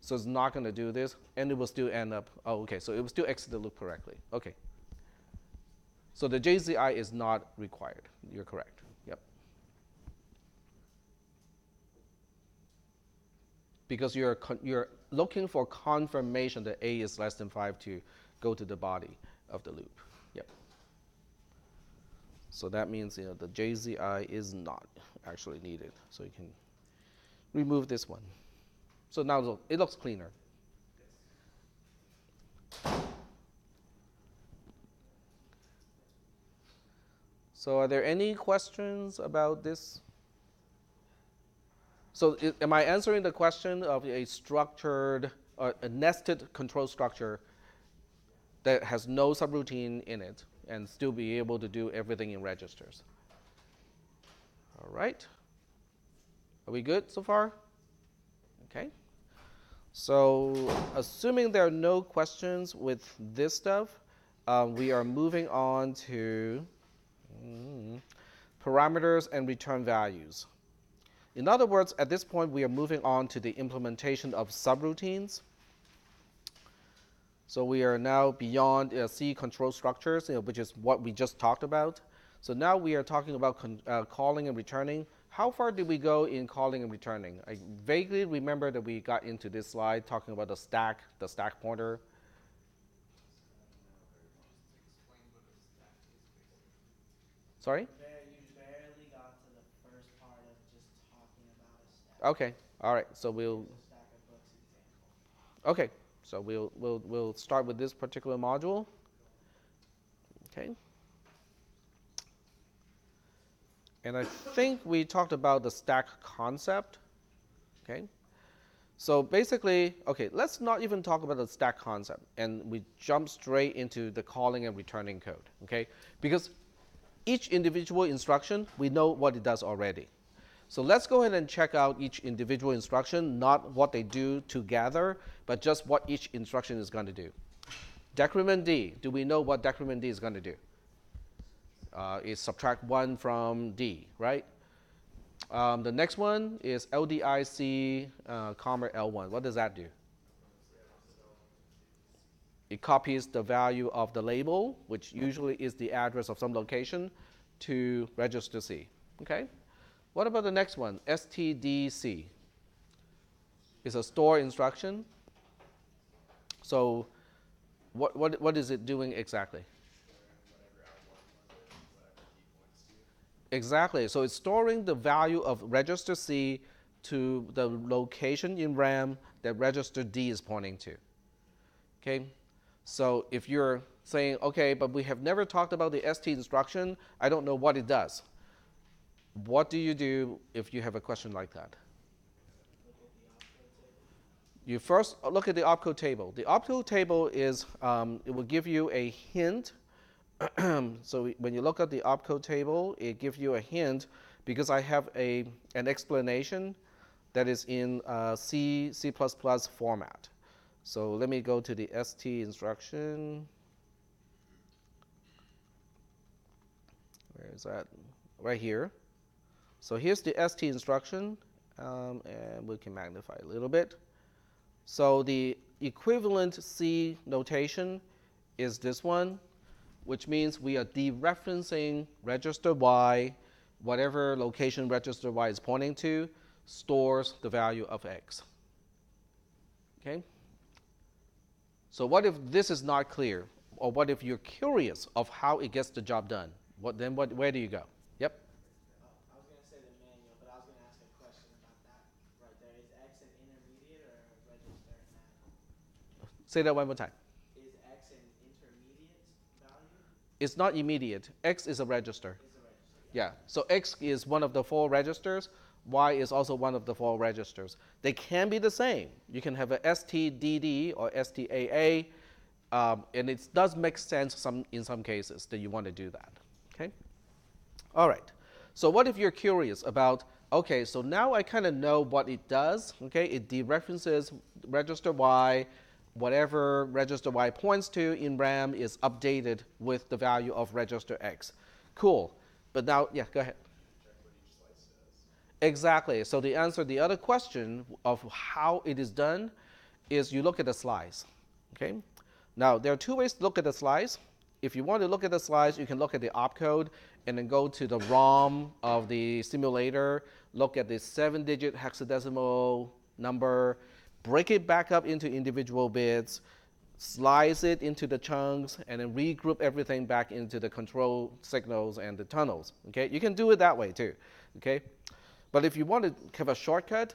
So it's not going to do this, and it will still end up, oh, okay, so it will still exit the loop correctly. Okay. So the JCI is not required. You're correct. Yep. Because you're looking for confirmation that A is less than 5 to go to the body of the loop. Yep. So that means the JCI is not actually needed. So you can remove this one. So now it looks cleaner. So are there any questions about this? So am I answering the question of a structured, a nested control structure that has no subroutine in it and still be able to do everything in registers? All right. Are we good so far? Okay. So assuming there are no questions with this stuff, we are moving on to parameters and return values. In other words, at this point, we are moving on to the implementation of subroutines. So we are now beyond C control structures, which is what we just talked about. So now we are talking about calling and returning how far did we go in calling and returning? I vaguely remember that we got into this slide talking about the stack pointer. Sorry? You barely got to the first part of just talking about a stack. Okay. All right. So we'll. Here's a stack of books example. Okay. So we'll start with this particular module. Okay. And I think we talked about the stack concept. Okay. So basically, okay, let's not even talk about the stack concept, and we jump straight into the calling and returning code. Okay, because each individual instruction, we know what it does already. So let's go ahead and check out each individual instruction, not what they do together, but just what each instruction is going to do. Decrement D, do we know what decrement D is going to do? It's subtract 1 from D, right? The next one is LDIC, comma L1. What does that do? It copies the value of the label, which usually is the address of some location, to register C. Okay? What about the next one? STDC. It's a store instruction. So what is it doing exactly? Exactly. So it's storing the value of register C to the location in RAM that register D is pointing to. Okay? So if you're saying, okay, but we have never talked about the ST instruction, I don't know what it does. What do you do if you have a question like that? You first look at the opcode table. The opcode table is, it will give you a hint. So when you look at the opcode table, it gives you a hint because I have an explanation that is in C++ format. So let me go to the ST instruction. Where is that? Right here. So here's the ST instruction, and we can magnify a little bit. So the equivalent C notation is this one, which means we are dereferencing register Y, whatever location register Y is pointing to, stores the value of X. Okay? So what if this is not clear? Or what if you're curious of how it gets the job done? Where do you go? Yep. I was going to say the manual, but I was going to ask a question about that right there. Is X an intermediate or a register in that? Say that one more time. Is X an intermediate value? It's not immediate. X is a register. Is a register. Yeah. So X is one of the 4 registers. Y is also one of the 4 registers. They can be the same. You can have a STDD or STAA, and it does make sense in some cases that you want to do that. Okay? All right. So what if you're curious about, okay, so now I kind of know what it does. Okay, it dereferences register Y. Whatever register Y points to in RAM is updated with the value of register X. Cool. But now, yeah, go ahead. Exactly. So the answer, the other question of how it is done is you look at the slice. Okay? Now, there are 2 ways to look at the slice. If you want to look at the slice, you can look at the opcode and then go to the ROM of the simulator, look at the 7-digit hexadecimal number, break it back up into individual bits, slice it into the chunks, and then regroup everything back into the control signals and the tunnels. Okay? You can do it that way too. Okay? But if you want to have a shortcut,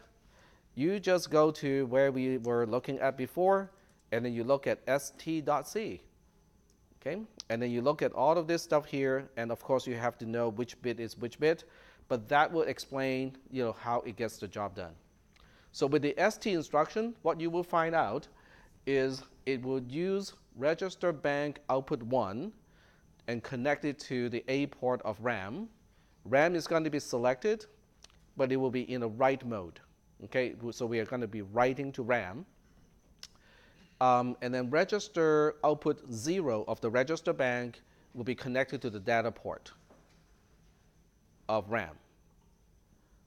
you just go to where we were looking at before, and then you look at st.c. Okay? And then you look at all of this stuff here, and of course you have to know which bit is which bit, but that will explain, how it gets the job done. So with the ST instruction, what you will find out is it would use register bank output 1 and connect it to the A port of RAM. RAM is going to be selected, but it will be in a write mode. Okay, so we are going to be writing to RAM. And then register output 0 of the register bank will be connected to the data port of RAM.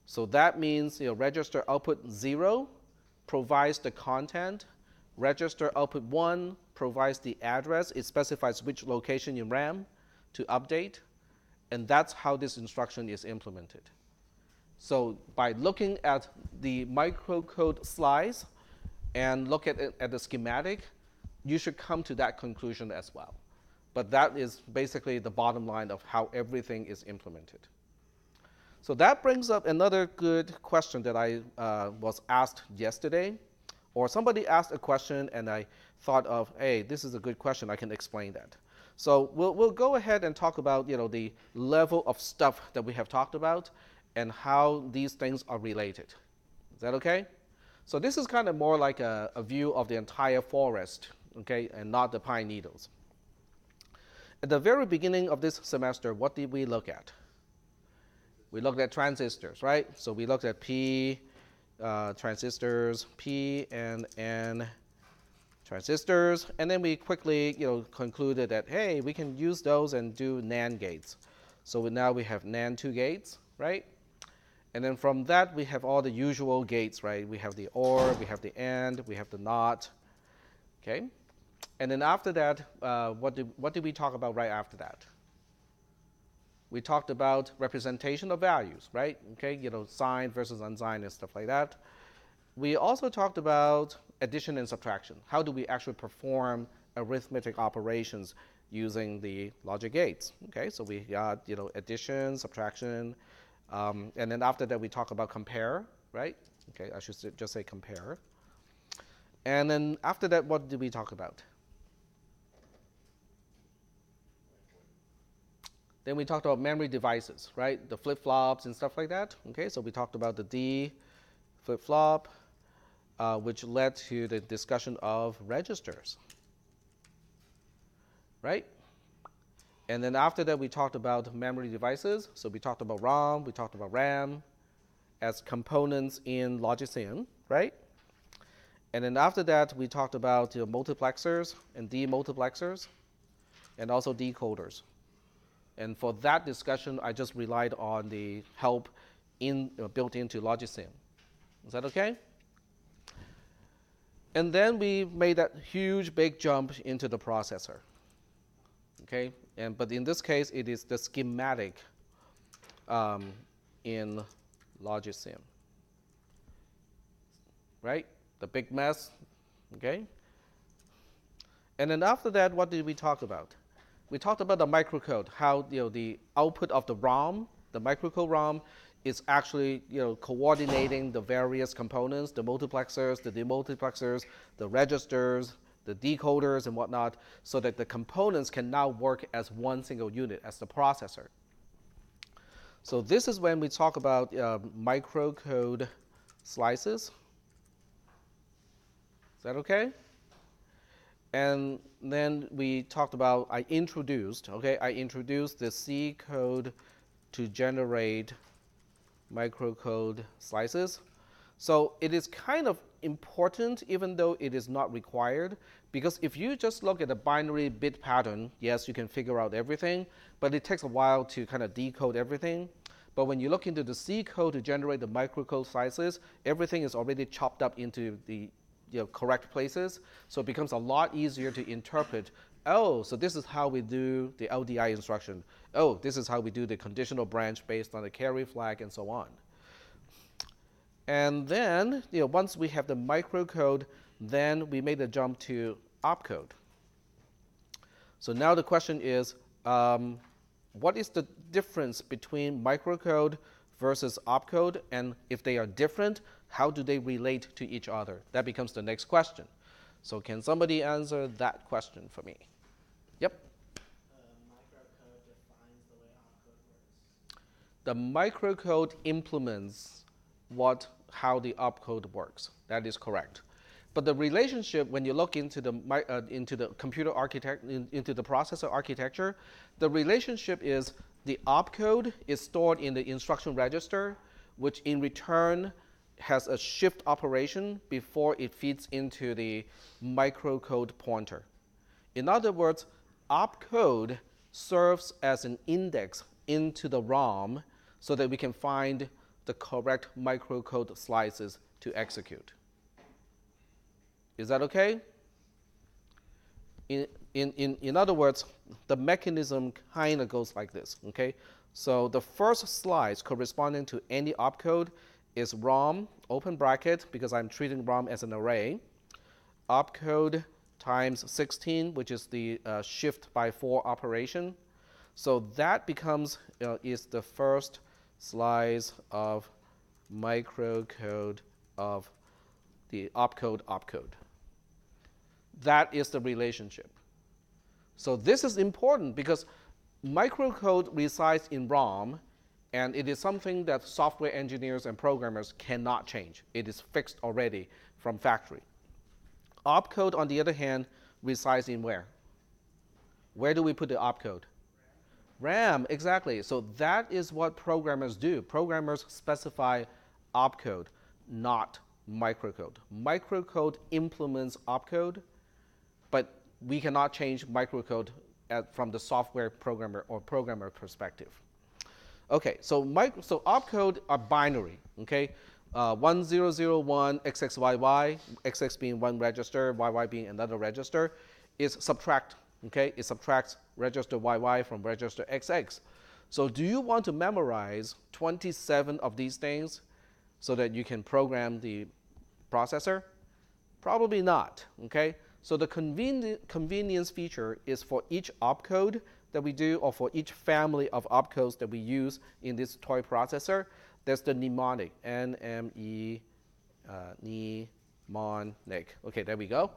So that means register output 0 provides the content, register output 1 provides the address, it specifies which location in RAM to update, and that's how this instruction is implemented. So by looking at the microcode slice and look at it at the schematic, you should come to that conclusion as well. But that is basically the bottom line of how everything is implemented. So that brings up another good question that I was asked yesterday, or somebody asked a question and I thought of, hey, this is a good question, I can explain that. So we'll go ahead and talk about the level of stuff that we have talked about and how these things are related. Is that okay? So this is kind of more like a view of the entire forest, okay, and not the pine needles. At the very beginning of this semester, what did we look at? We looked at transistors, right? So we looked at P transistors, P and N transistors, and then we quickly concluded that, hey, we can use those and do NAND gates. So now we have NAND 2 gates, right? And then from that, we have all the usual gates, right? We have the OR, we have the AND, we have the NOT, okay? And then after that, what did we talk about right after that? We talked about representation of values, right? Okay, signed versus unsigned and stuff like that. We also talked about addition and subtraction. How do we actually perform arithmetic operations using the logic gates? Okay, so we got addition, subtraction, and then after that we talk about compare, right? Okay, I should just say compare. And then after that, what did we talk about? Then we talked about memory devices, right? The flip-flops and stuff like that. Okay, so we talked about the D flip-flop, which led to the discussion of registers, right? And then after that, we talked about memory devices. So we talked about ROM, we talked about RAM as components in logic sim, right? And then after that, we talked about multiplexers and demultiplexers and also decoders. And for that discussion, I just relied on the help built into logic sim. Is that okay? And then we made that huge big jump into the processor. Okay, but in this case, it is the schematic in logic sim. Right? The big mess. Okay? And then after that, what did we talk about? We talked about the microcode, how the output of the ROM, the microcode ROM, is actually coordinating the various components, the multiplexers, the demultiplexers, the registers, the decoders and whatnot, so that the components can now work as one single unit, as the processor. So this is when we talk about microcode slices. Is that okay? And then we talked about, I introduced the C code to generate microcode slices. So it is kind of important, even though it is not required, because if you just look at the binary bit pattern, yes, you can figure out everything, but it takes a while to kind of decode everything. But when you look into the C code to generate the microcode slices, everything is already chopped up into the correct places, so it becomes a lot easier to interpret. Oh, so this is how we do the LDI instruction. Oh, this is how we do the conditional branch based on the carry flag and so on. And then, once we have the microcode, then we made the jump to opcode. So now the question is, what is the difference between microcode versus opcode? And if they are different, how do they relate to each other? That becomes the next question. So can somebody answer that question for me? Yep. Microcode defines the way opcode works. The microcode implements how the opcode works. That is correct. But the relationship, when you look into the computer into the processor architecture, the relationship is the opcode is stored in the instruction register, which in return has a shift operation before it feeds into the microcode pointer. In other words, opcode serves as an index into the ROM so that we can find the correct microcode slices to execute. Is that okay? in other words, the mechanism kind of goes like this, okay? So the first slice corresponding to any opcode is ROM, open bracket, because I'm treating ROM as an array, opcode times 16, which is the shift by 4 operation. So that becomes, is the first slice of microcode of the opcode. That is the relationship. So this is important because microcode resides in ROM, and it is something that software engineers and programmers cannot change. It is fixed already from factory. Opcode, on the other hand, resides in where? Where do we put the opcode? RAM, exactly. So that is what programmers do. Programmers specify opcode, not microcode. Microcode implements opcode, but we cannot change microcode from the software programmer or programmer perspective. Okay, so opcode are binary, okay? 1001 XXYY, XX being one register, YY being another register, is subtract, okay? It subtracts register YY from register XX. So do you want to memorize 27 of these things so that you can program the processor? Probably not, okay? So the convenience feature is for each opcode that we do, or for each family of opcodes that we use in this toy processor, there's the mnemonic, N-M-E, mnemonic. Okay, there we go.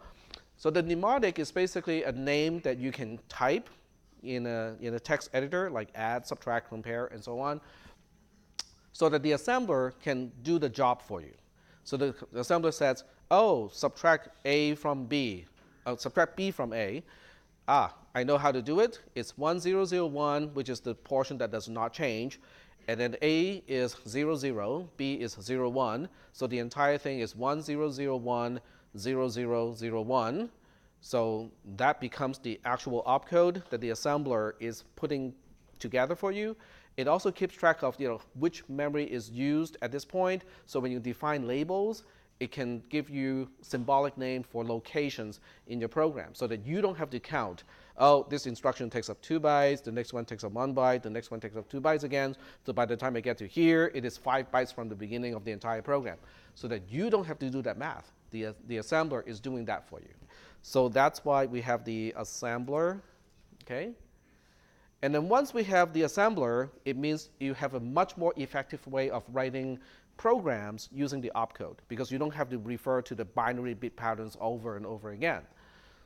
So the mnemonic is basically a name that you can type in a text editor, like add, subtract, compare, and so on, so that the assembler can do the job for you. So the assembler says, oh, subtract A from B, subtract B from A. I know how to do it. It's 1001, which is the portion that does not change. And then A is 00, B is 01. So the entire thing is 1001, 0001. So that becomes the actual opcode that the assembler is putting together for you. It also keeps track of which memory is used at this point. So when you define labels, it can give you symbolic name for locations in your program so that you don't have to count, oh, this instruction takes up 2 bytes, the next one takes up 1 byte, the next one takes up 2 bytes again. So by the time I get to here, it is 5 bytes from the beginning of the entire program, so that you don't have to do that math. The assembler is doing that for you. So that's why we have the assembler, okay? And then once we have the assembler, it means you have a much more effective way of writing programs using the opcode, because you don't have to refer to the binary bit patterns over and over again.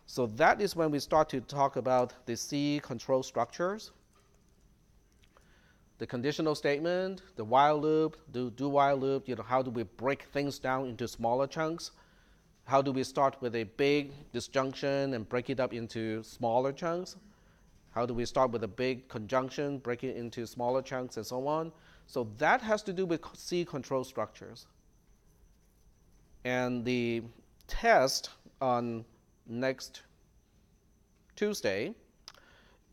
So that is when we start to talk about the C control structures, the conditional statement, the while loop, the do while loop. How do we break things down into smaller chunks? How do we start with a big disjunction and break it up into smaller chunks? How do we start with a big conjunction, break it into smaller chunks, and so on? So that has to do with C control structures. And the test on next Tuesday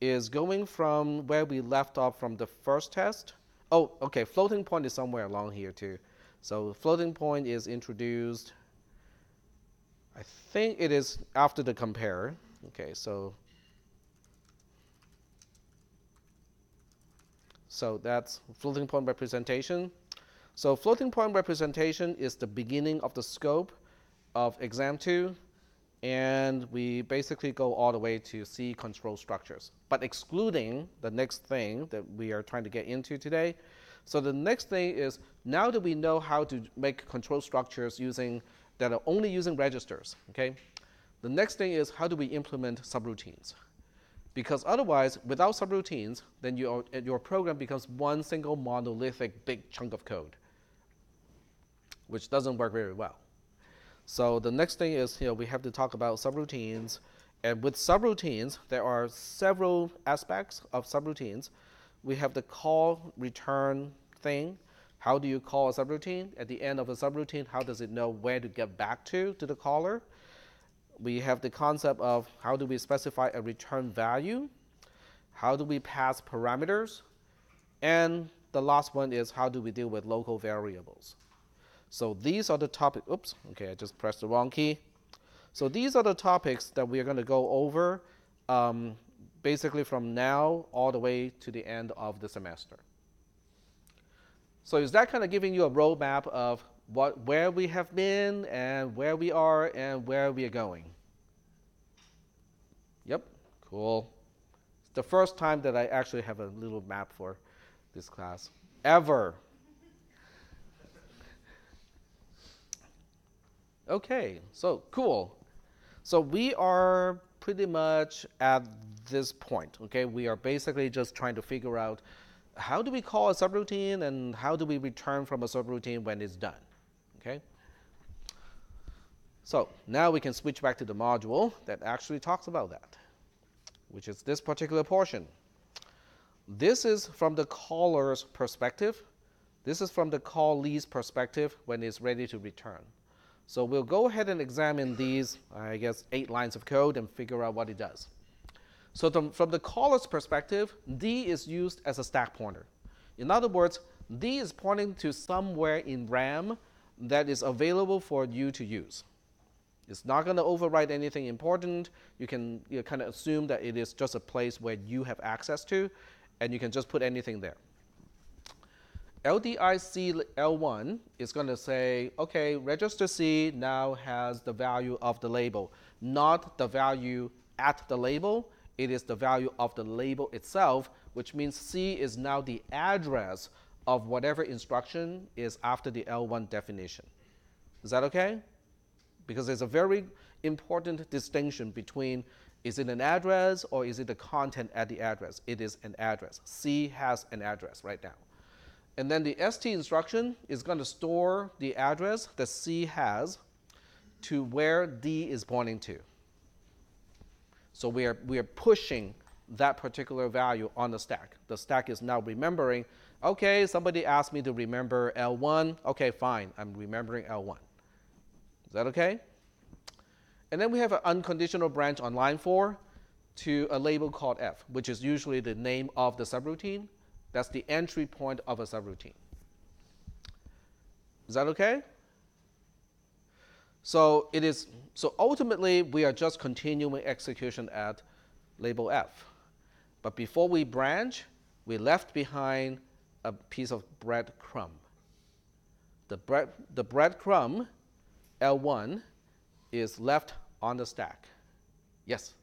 is going from where we left off from the first test. Oh, okay, floating point is somewhere along here too. So floating point is introduced, I think it is after the compare. Okay, so that's floating point representation. So floating point representation is the beginning of the scope of exam 2, and we basically go all the way to C control structures, but excluding the next thing that we are trying to get into today. So the next thing is, now that we know how to make control structures that are only using registers, okay? The next thing is, how do we implement subroutines? Because otherwise, without subroutines, then your program becomes one single monolithic big chunk of code, which doesn't work very well. So the next thing is, we have to talk about subroutines. And with subroutines, there are several aspects of subroutines. We have the call return thing. How do you call a subroutine? At the end of a subroutine, how does it know where to get back to the caller? We have the concept of how do we specify a return value? How do we pass parameters? And the last one is, how do we deal with local variables? So these are the topics. Oops, okay, I just pressed the wrong key. So these are the topics that we are going to go over basically from now all the way to the end of the semester. So is that kind of giving you a roadmap of where we have been and where we are and where we are going? Yep, cool. It's the first time that I actually have a little map for this class, ever. Okay, so cool. So we are pretty much at this point, okay? We are basically just trying to figure out how do we call a subroutine and how do we return from a subroutine when it's done, okay? So now we can switch back to the module that actually talks about that, which is this particular portion. This is from the caller's perspective. This is from the callee's perspective when it's ready to return. So we'll go ahead and examine these, I guess, 8 lines of code and figure out what it does. So from the caller's perspective, D is used as a stack pointer. In other words, D is pointing to somewhere in RAM that is available for you to use. It's not going to overwrite anything important. You can kind of assume that it is just a place where you have access to, and you can just put anything there. LDIC L1 is going to say, okay, register C now has the value of the label, not the value at the label. It is the value of the label itself, which means C is now the address of whatever instruction is after the L1 definition. Is that okay? Because there's a very important distinction between is it an address or is it the content at the address? It is an address. C has an address right now. And then the ST instruction is going to store the address that C has to where D is pointing to. So we are pushing that particular value on the stack. The stack is now remembering, okay, somebody asked me to remember L1. Okay, fine, I'm remembering L1. Is that okay? And then we have an unconditional branch on line 4 to a label called F, which is usually the name of the subroutine. That's the entry point of a subroutine. Is that okay? So ultimately, we are just continuing execution at label F. But before we branch, we left behind a piece of breadcrumb. The breadcrumb, L1, is left on the stack. Yes?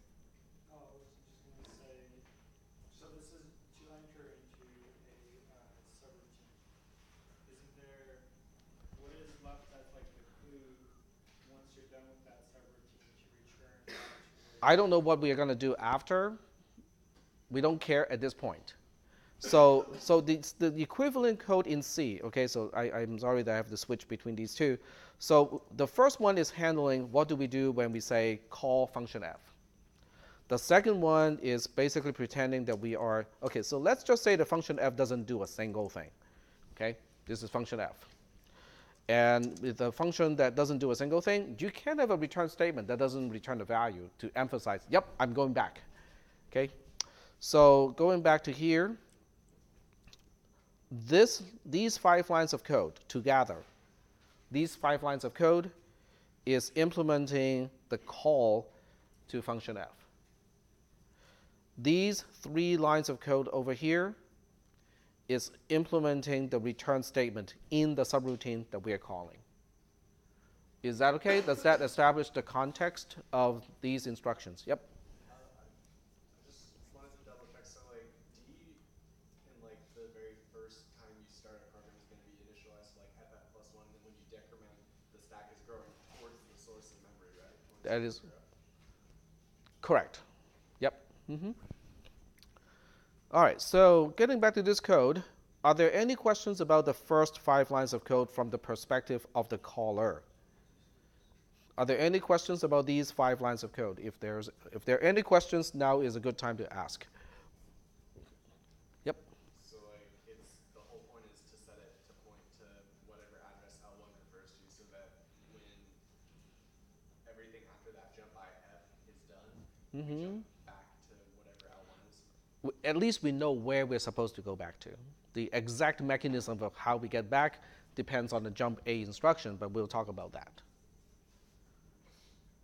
Oh, I was just going to say, so this is to enter into a subroutine. Isn't there, what is left as like the clue once you're done with that subroutine to return back to where I don't know what we are going to do after. We don't care at this point. So the equivalent code in C, okay, so I'm sorry that I have to switch between these two. So the first one is handling what do we do when we say call function F. The second one is basically pretending that we are, okay, so let's just say the function F doesn't do a single thing, okay? This is function F. And with a function that doesn't do a single thing, you can have a return statement that doesn't return the value to emphasize, yep, I'm going back, okay? So going back to here, these 5 lines of code together, these 5 lines of code is implementing the call to function F. These 3 lines of code over here is implementing the return statement in the subroutine that we are calling. Is that okay? Does that establish the context of these instructions? Yep. I just wanted to double check. So like D in like the very first time you start a program is going to be initialized to like ff+1, and then when you decrement, the stack is growing towards the source of memory, right? That is correct. Yep. All right, so getting back to this code, are there any questions about the first 5 lines of code from the perspective of the caller? Are there any questions about these 5 lines of code? If there are any questions, now is a good time to ask. Yep. So like it's the whole point is to set it to point to whatever address L1 refers to, so that when everything after that jump by F is done, we jump back to whatever L1 is. At least we know where we're supposed to go back to. The exact mechanism of how we get back depends on the jump A instruction, but we'll talk about that.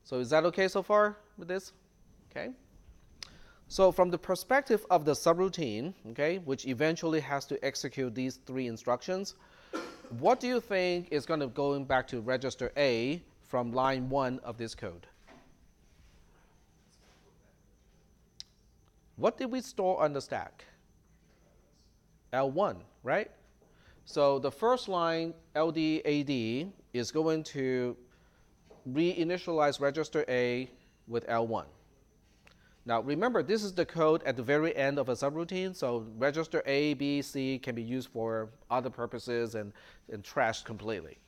So is that okay so far with this? Okay. So from the perspective of the subroutine, okay, which eventually has to execute these 3 instructions, what do you think is going to going back to register A from line 1 of this code? What did we store on the stack? L1, right? So the first line, LDAD, is going to reinitialize register A with L1. Now remember, this is the code at the very end of a subroutine, so register A, B, C can be used for other purposes and trashed completely.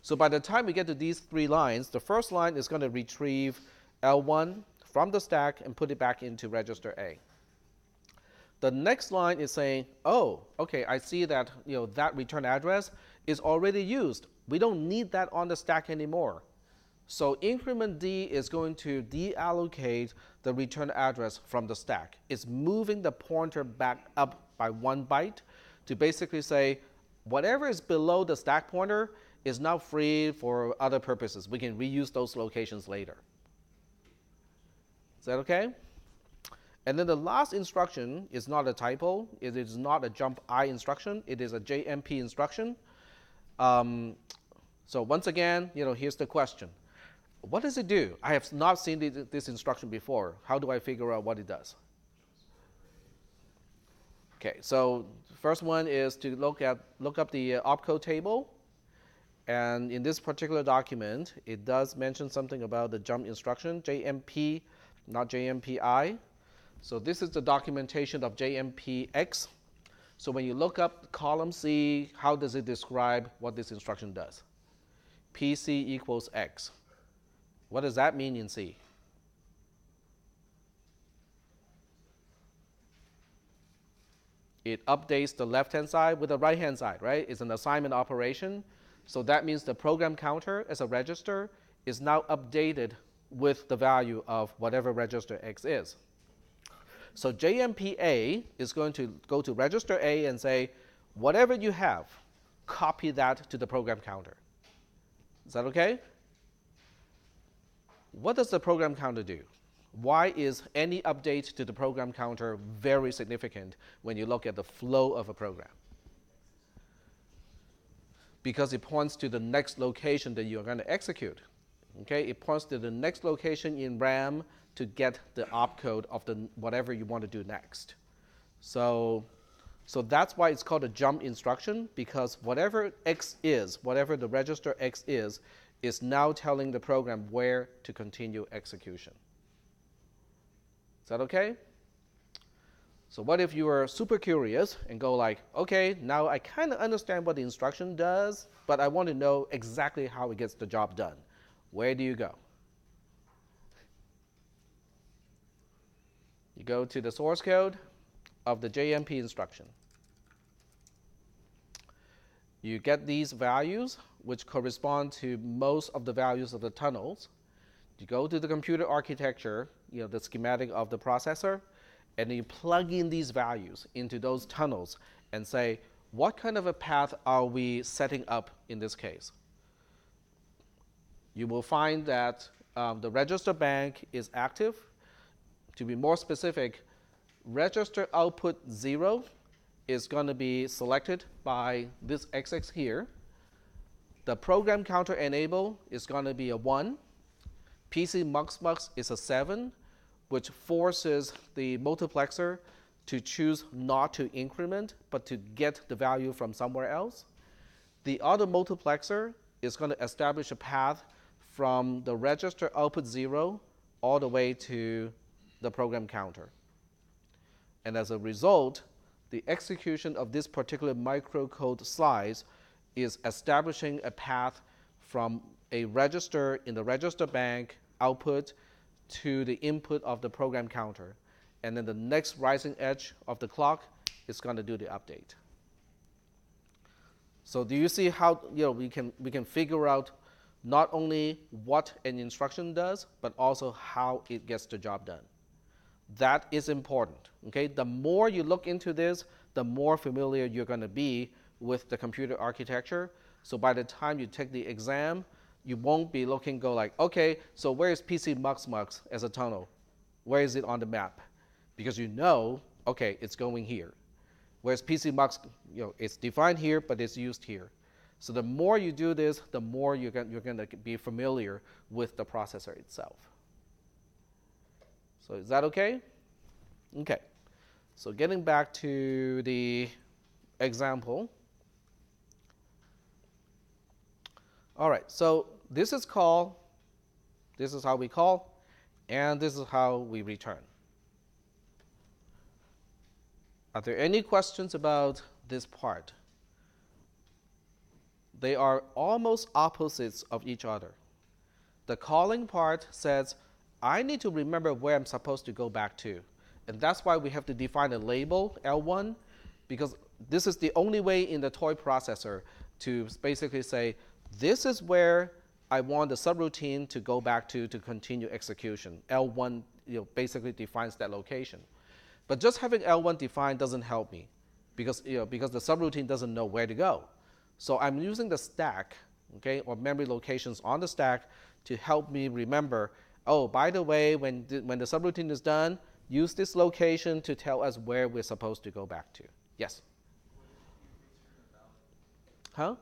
So by the time we get to these 3 lines, the first line is going to retrieve L1 from the stack and put it back into register A. The next line is saying, oh, okay, I see that that return address is already used. We don't need that on the stack anymore. So increment D is going to deallocate the return address from the stack. It's moving the pointer back up by 1 byte to basically say, whatever is below the stack pointer is now free for other purposes. We can reuse those locations later. Is that okay? And then the last instruction is not a typo. It is not a jump I instruction. It is a JMP instruction. So once again, here's the question. What does it do? I have not seen this instruction before. How do I figure out what it does? Okay, so the first one is to look up the opcode table. And in this particular document, it does mention something about the jump instruction, JMP, not JMPI. So this is the documentation of JMPX. So when you look up column C, how does it describe what this instruction does? PC equals X. What does that mean in C? It updates the left-hand side with the right-hand side, right? It's an assignment operation. So that means the program counter as a register is now updated with the value of whatever register X is. So JMPA is going to go to register A and say, whatever you have, copy that to the program counter. Is that okay? What does the program counter do? Why is any update to the program counter very significant when you look at the flow of a program? Because it points to the next location that you're going to execute. Okay, it points to the next location in RAM to get the opcode of the whatever you want to do next. So that's why it's called a jump instruction, because whatever X is, whatever the register X is now telling the program where to continue execution. Is that okay? So what if you were super curious and go like, okay, now I kind of understand what the instruction does, but I want to know exactly how it gets the job done. Where do you go? You go to the source code of the JMP instruction. You get these values, which correspond to most of the values of the tunnels. You go to the computer architecture, the schematic of the processor, and then you plug in these values into those tunnels and say, what kind of a path are we setting up in this case? You will find that the register bank is active. To be more specific, register output 0 is going to be selected by this XX here. The program counter enable is going to be a 1. PC mux is a 7, which forces the multiplexer to choose not to increment, but to get the value from somewhere else. The other multiplexer is going to establish a path from the register output 0 all the way to the program counter. And as a result, the execution of this particular microcode slice is establishing a path from a register in the register bank output to the input of the program counter. And then the next rising edge of the clock is going to do the update. So do you see how we can figure out not only what an instruction does, but also how it gets the job done? That is important. Okay? The more you look into this, the more familiar you're going to be with the computer architecture. So by the time you take the exam, you won't be go like, okay, so where is PC mux as a tunnel? Where is it on the map? because you know, okay, it's going here. Whereas PCMux, it's defined here, but it's used here. So the more you do this, the more you're going to be familiar with the processor itself. So is that okay? Okay. So getting back to the example. All right, so this is call, this is how we call, and this is how we return. Are there any questions about this part? They are almost opposites of each other. The calling part says, I need to remember where I'm supposed to go back to. And that's why we have to define a label, L1, because this is the only way in the toy processor to basically say, this is where I want the subroutine to go back to continue execution. L1 basically defines that location. But just having L1 defined doesn't help me because the subroutine doesn't know where to go. So I'm using the stack, okay, or memory locations on the stack to help me remember, oh, by the way, when the subroutine is done, use this location to tell us where we're supposed to go back to. Yes? Huh?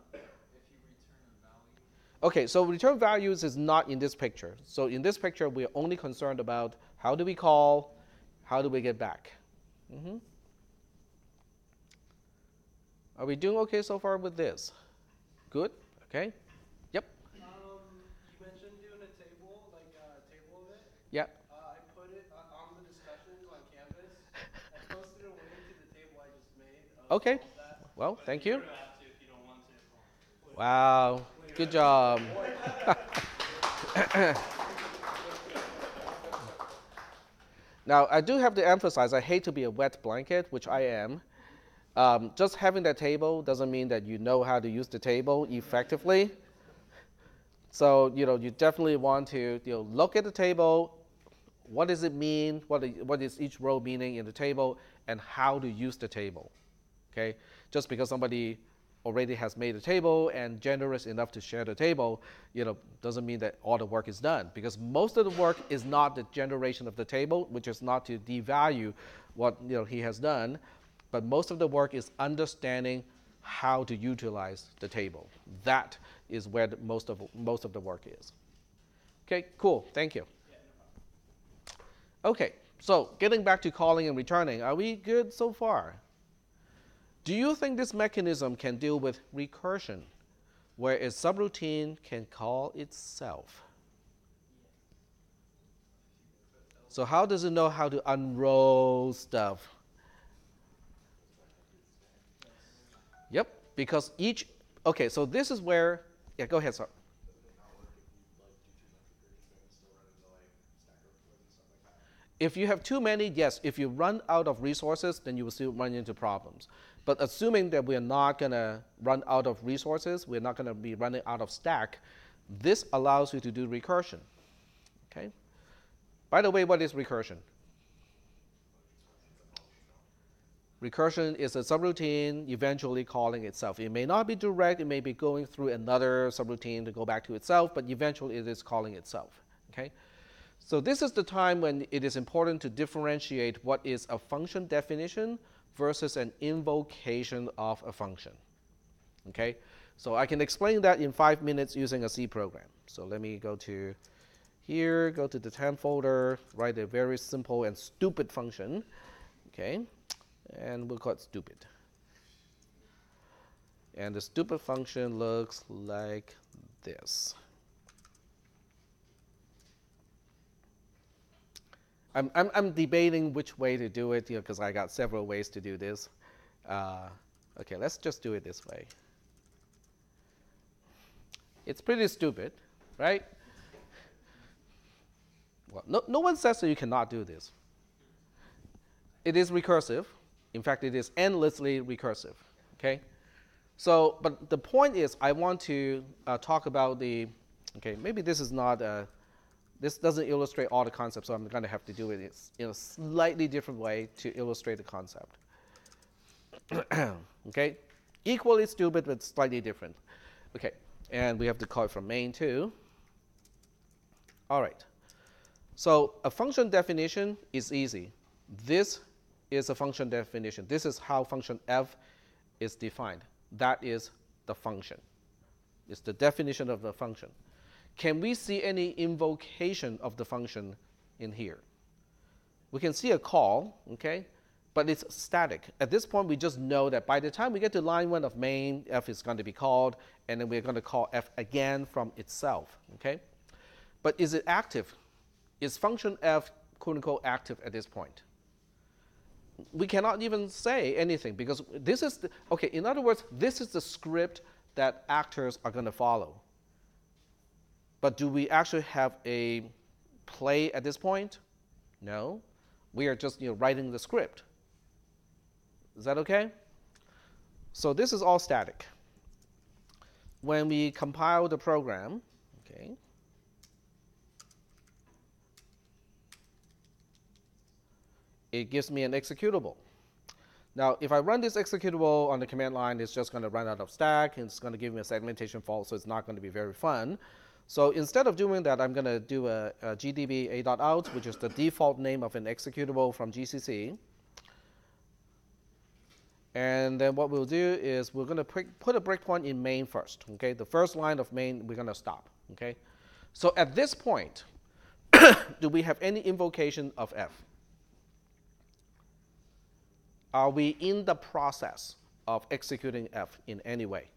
Okay, so return values is not in this picture. So in this picture, we're only concerned about how do we call, how do we get back. Are we doing okay so far with this? Good? Okay. Yep. You mentioned doing a table, like a table of it. Yep. I put it on the discussions on Canvas. I posted a link to the table I just made. Okay. Well, thank you. Wow. Good job. Now, I do have to emphasize, I hate to be a wet blanket, which I am. Just having that table doesn't mean that you know how to use the table effectively. So, you definitely want to look at the table. What does it mean? What is each row meaning in the table? And how to use the table. Okay? Just because somebody already has made a table and generous enough to share the table, doesn't mean that all the work is done. Because most of the work is not the generation of the table, which is not to devalue what he has done, but most of the work is understanding how to utilize the table. That is where most of the work is. Okay, cool. Thank you. Okay, so getting back to calling and returning, are we good so far? Do you think this mechanism can deal with recursion, where a subroutine can call itself? So how does it know how to unroll stuff? Yep, because okay, so this is where, yeah, go ahead, sir. If you have too many, yes. If you run out of resources, then you will still run into problems. But assuming that we're not going to run out of resources, we're not going to be running out of stack, this allows you to do recursion. Okay? By the way, what is recursion? Recursion is a subroutine eventually calling itself. It may not be direct. It may be going through another subroutine to go back to itself, but eventually it is calling itself. Okay? So this is the time when it is important to differentiate what is a function definition versus an invocation of a function. Okay? So I can explain that in 5 minutes using a C program. So let me go to here, go to the temp folder, write a very simple and stupid function. Okay? And we'll call it stupid. And the stupid function looks like this. I'm debating which way to do it, because I got several ways to do this. Okay, let's just do it this way. It's pretty stupid, right? Well, no one says that you cannot do this. It is recursive. In fact, it is endlessly recursive. Okay. So, but the point is, I want to talk about the. Okay, maybe this is not. This doesn't illustrate all the concepts, so I'm going to have to do it in a slightly different way to illustrate the concept. Okay, equally stupid, but slightly different. Okay, and we have to call it from main too. All right. So a function definition is easy. This is a function definition. This is how function f is defined. That is the function. It's the definition of the function. Can we see any invocation of the function in here? We can see a call, okay, but it's static. At this point, we just know that by the time we get to line 1 of main, f is going to be called, and then we're going to call f again from itself, okay? But is it active? Is function f, quote unquote, active at this point? We cannot even say anything because this is, okay, in other words, this is the script that actors are going to follow. But do we actually have a play at this point? No. We are just writing the script. Is that okay? So this is all static. When we compile the program, okay, it gives me an executable. Now, if I run this executable on the command line, it's just going to run out of stack, and it's going to give me a segmentation fault, so it's not going to be very fun. So instead of doing that, I'm going to do a gdb a.out, which is the default name of an executable from GCC. And then what we'll do is we're going to put a breakpoint in main first. Okay, the first line of main, we're going to stop. Okay, so at this point, do we have any invocation of f? Are we in the process of executing f in any way?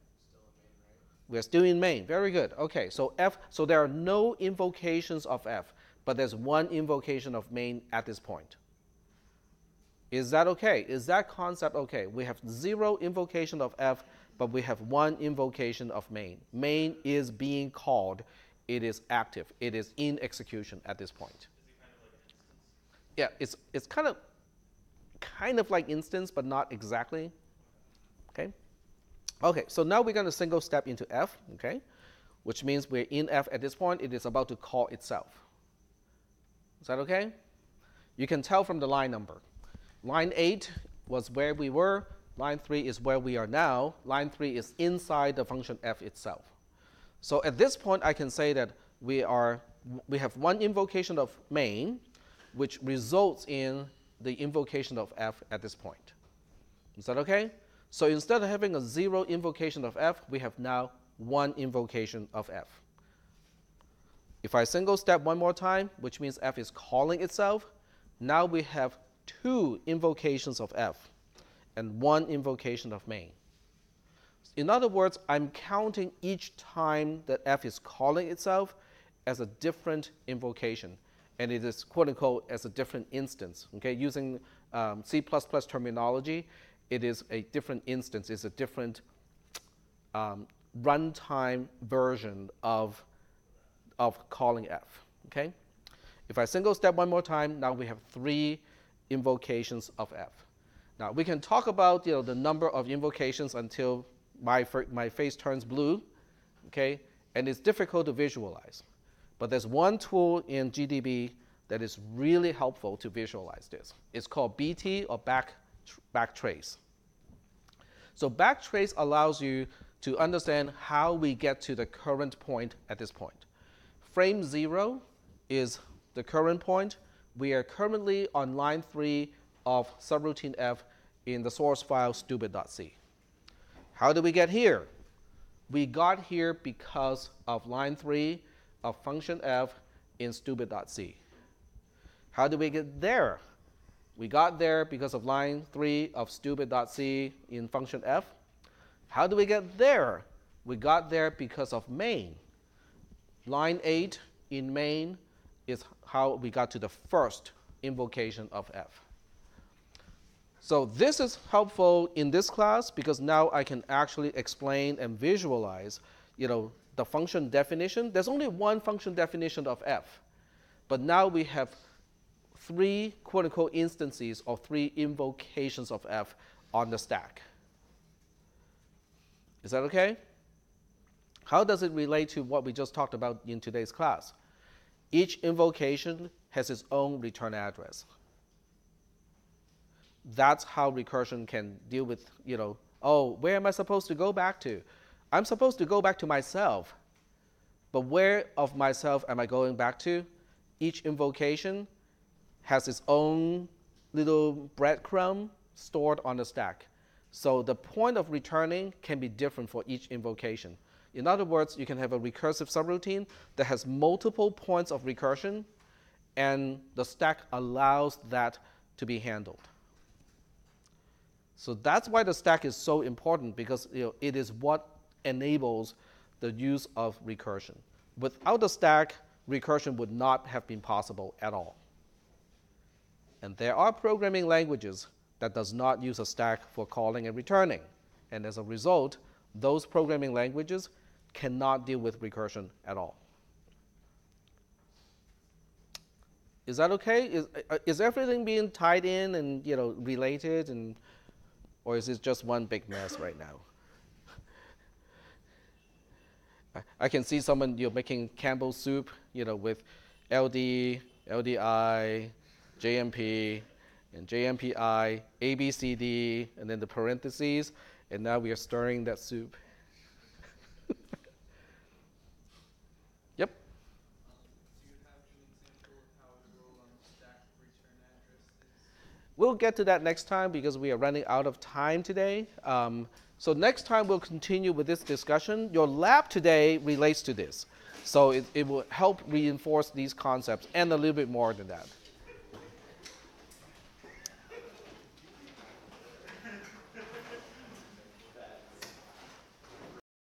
We're still in main. Very good. Okay, so f. So there are no invocations of f, but there's one invocation of main at this point. Is that okay? Is that concept okay? We have 0 invocation of f, but we have 1 invocation of main. Main is being called. It is active. It is in execution at this point. Yeah, it's kind of like instance, but not exactly. Okay. Okay, so now we're going to single step into f, okay, which means we're in f at this point. It is about to call itself. Is that okay? You can tell from the line number. Line 8 was where we were. Line 3 is where we are now. Line 3 is inside the function f itself. So at this point, I can say that we have 1 invocation of main, which results in the invocation of f at this point. Is that okay? So instead of having a 0 invocation of f, we have now 1 invocation of f. If I single step one more time, which means f is calling itself, now we have 2 invocations of f and 1 invocation of main. In other words, I'm counting each time that f is calling itself as a different invocation. And it is, quote unquote, as a different instance. Okay, using C++ terminology, it is a different instance. It's a different runtime version of calling f. Okay, if I single step one more time, now we have 3 invocations of f. Now we can talk about the number of invocations until my face turns blue. Okay, and it's difficult to visualize. But there's one tool in GDB that is really helpful to visualize this. It's called BT, or backtrace. So backtrace allows you to understand how we get to the current point at this point. Frame 0 is the current point. We are currently on line 3 of subroutine f in the source file stupid.c. How did we get here? We got here because of line 3 of function f in stupid.c. How did we get there? We got there because of line 3 of stupid.c in function f. How do we get there? We got there because of main. Line 8 in main is how we got to the first invocation of f. So this is helpful in this class because now I can actually explain and visualize, the function definition. There's only one function definition of f, but now we have 3 quote-unquote instances or 3 invocations of f on the stack. Is that okay? How does it relate to what we just talked about in today's class? Each invocation has its own return address. That's how recursion can deal with, oh, where am I supposed to go back to? I'm supposed to go back to myself. But where of myself am I going back to? Each invocation has its own little breadcrumb stored on the stack. So the point of returning can be different for each invocation. In other words, you can have a recursive subroutine that has multiple points of recursion, and the stack allows that to be handled. So that's why the stack is so important, because it is what enables the use of recursion. Without the stack, recursion would not have been possible at all. And there are programming languages that does not use a stack for calling and returning. And as a result, those programming languages cannot deal with recursion at all. Is that okay? Is everything being tied in and related, or is it just one big mess right now? I can see someone making Campbell's soup, with LD, LDI, JMP, and JMPI, ABCD, and then the parentheses, and now we are stirring that soup. Yep. Do you have an example of how it will stack return addresses? We'll get to that next time because we are running out of time today. So next time we'll continue with this discussion. Your lab today relates to this. So it will help reinforce these concepts and a little bit more than that.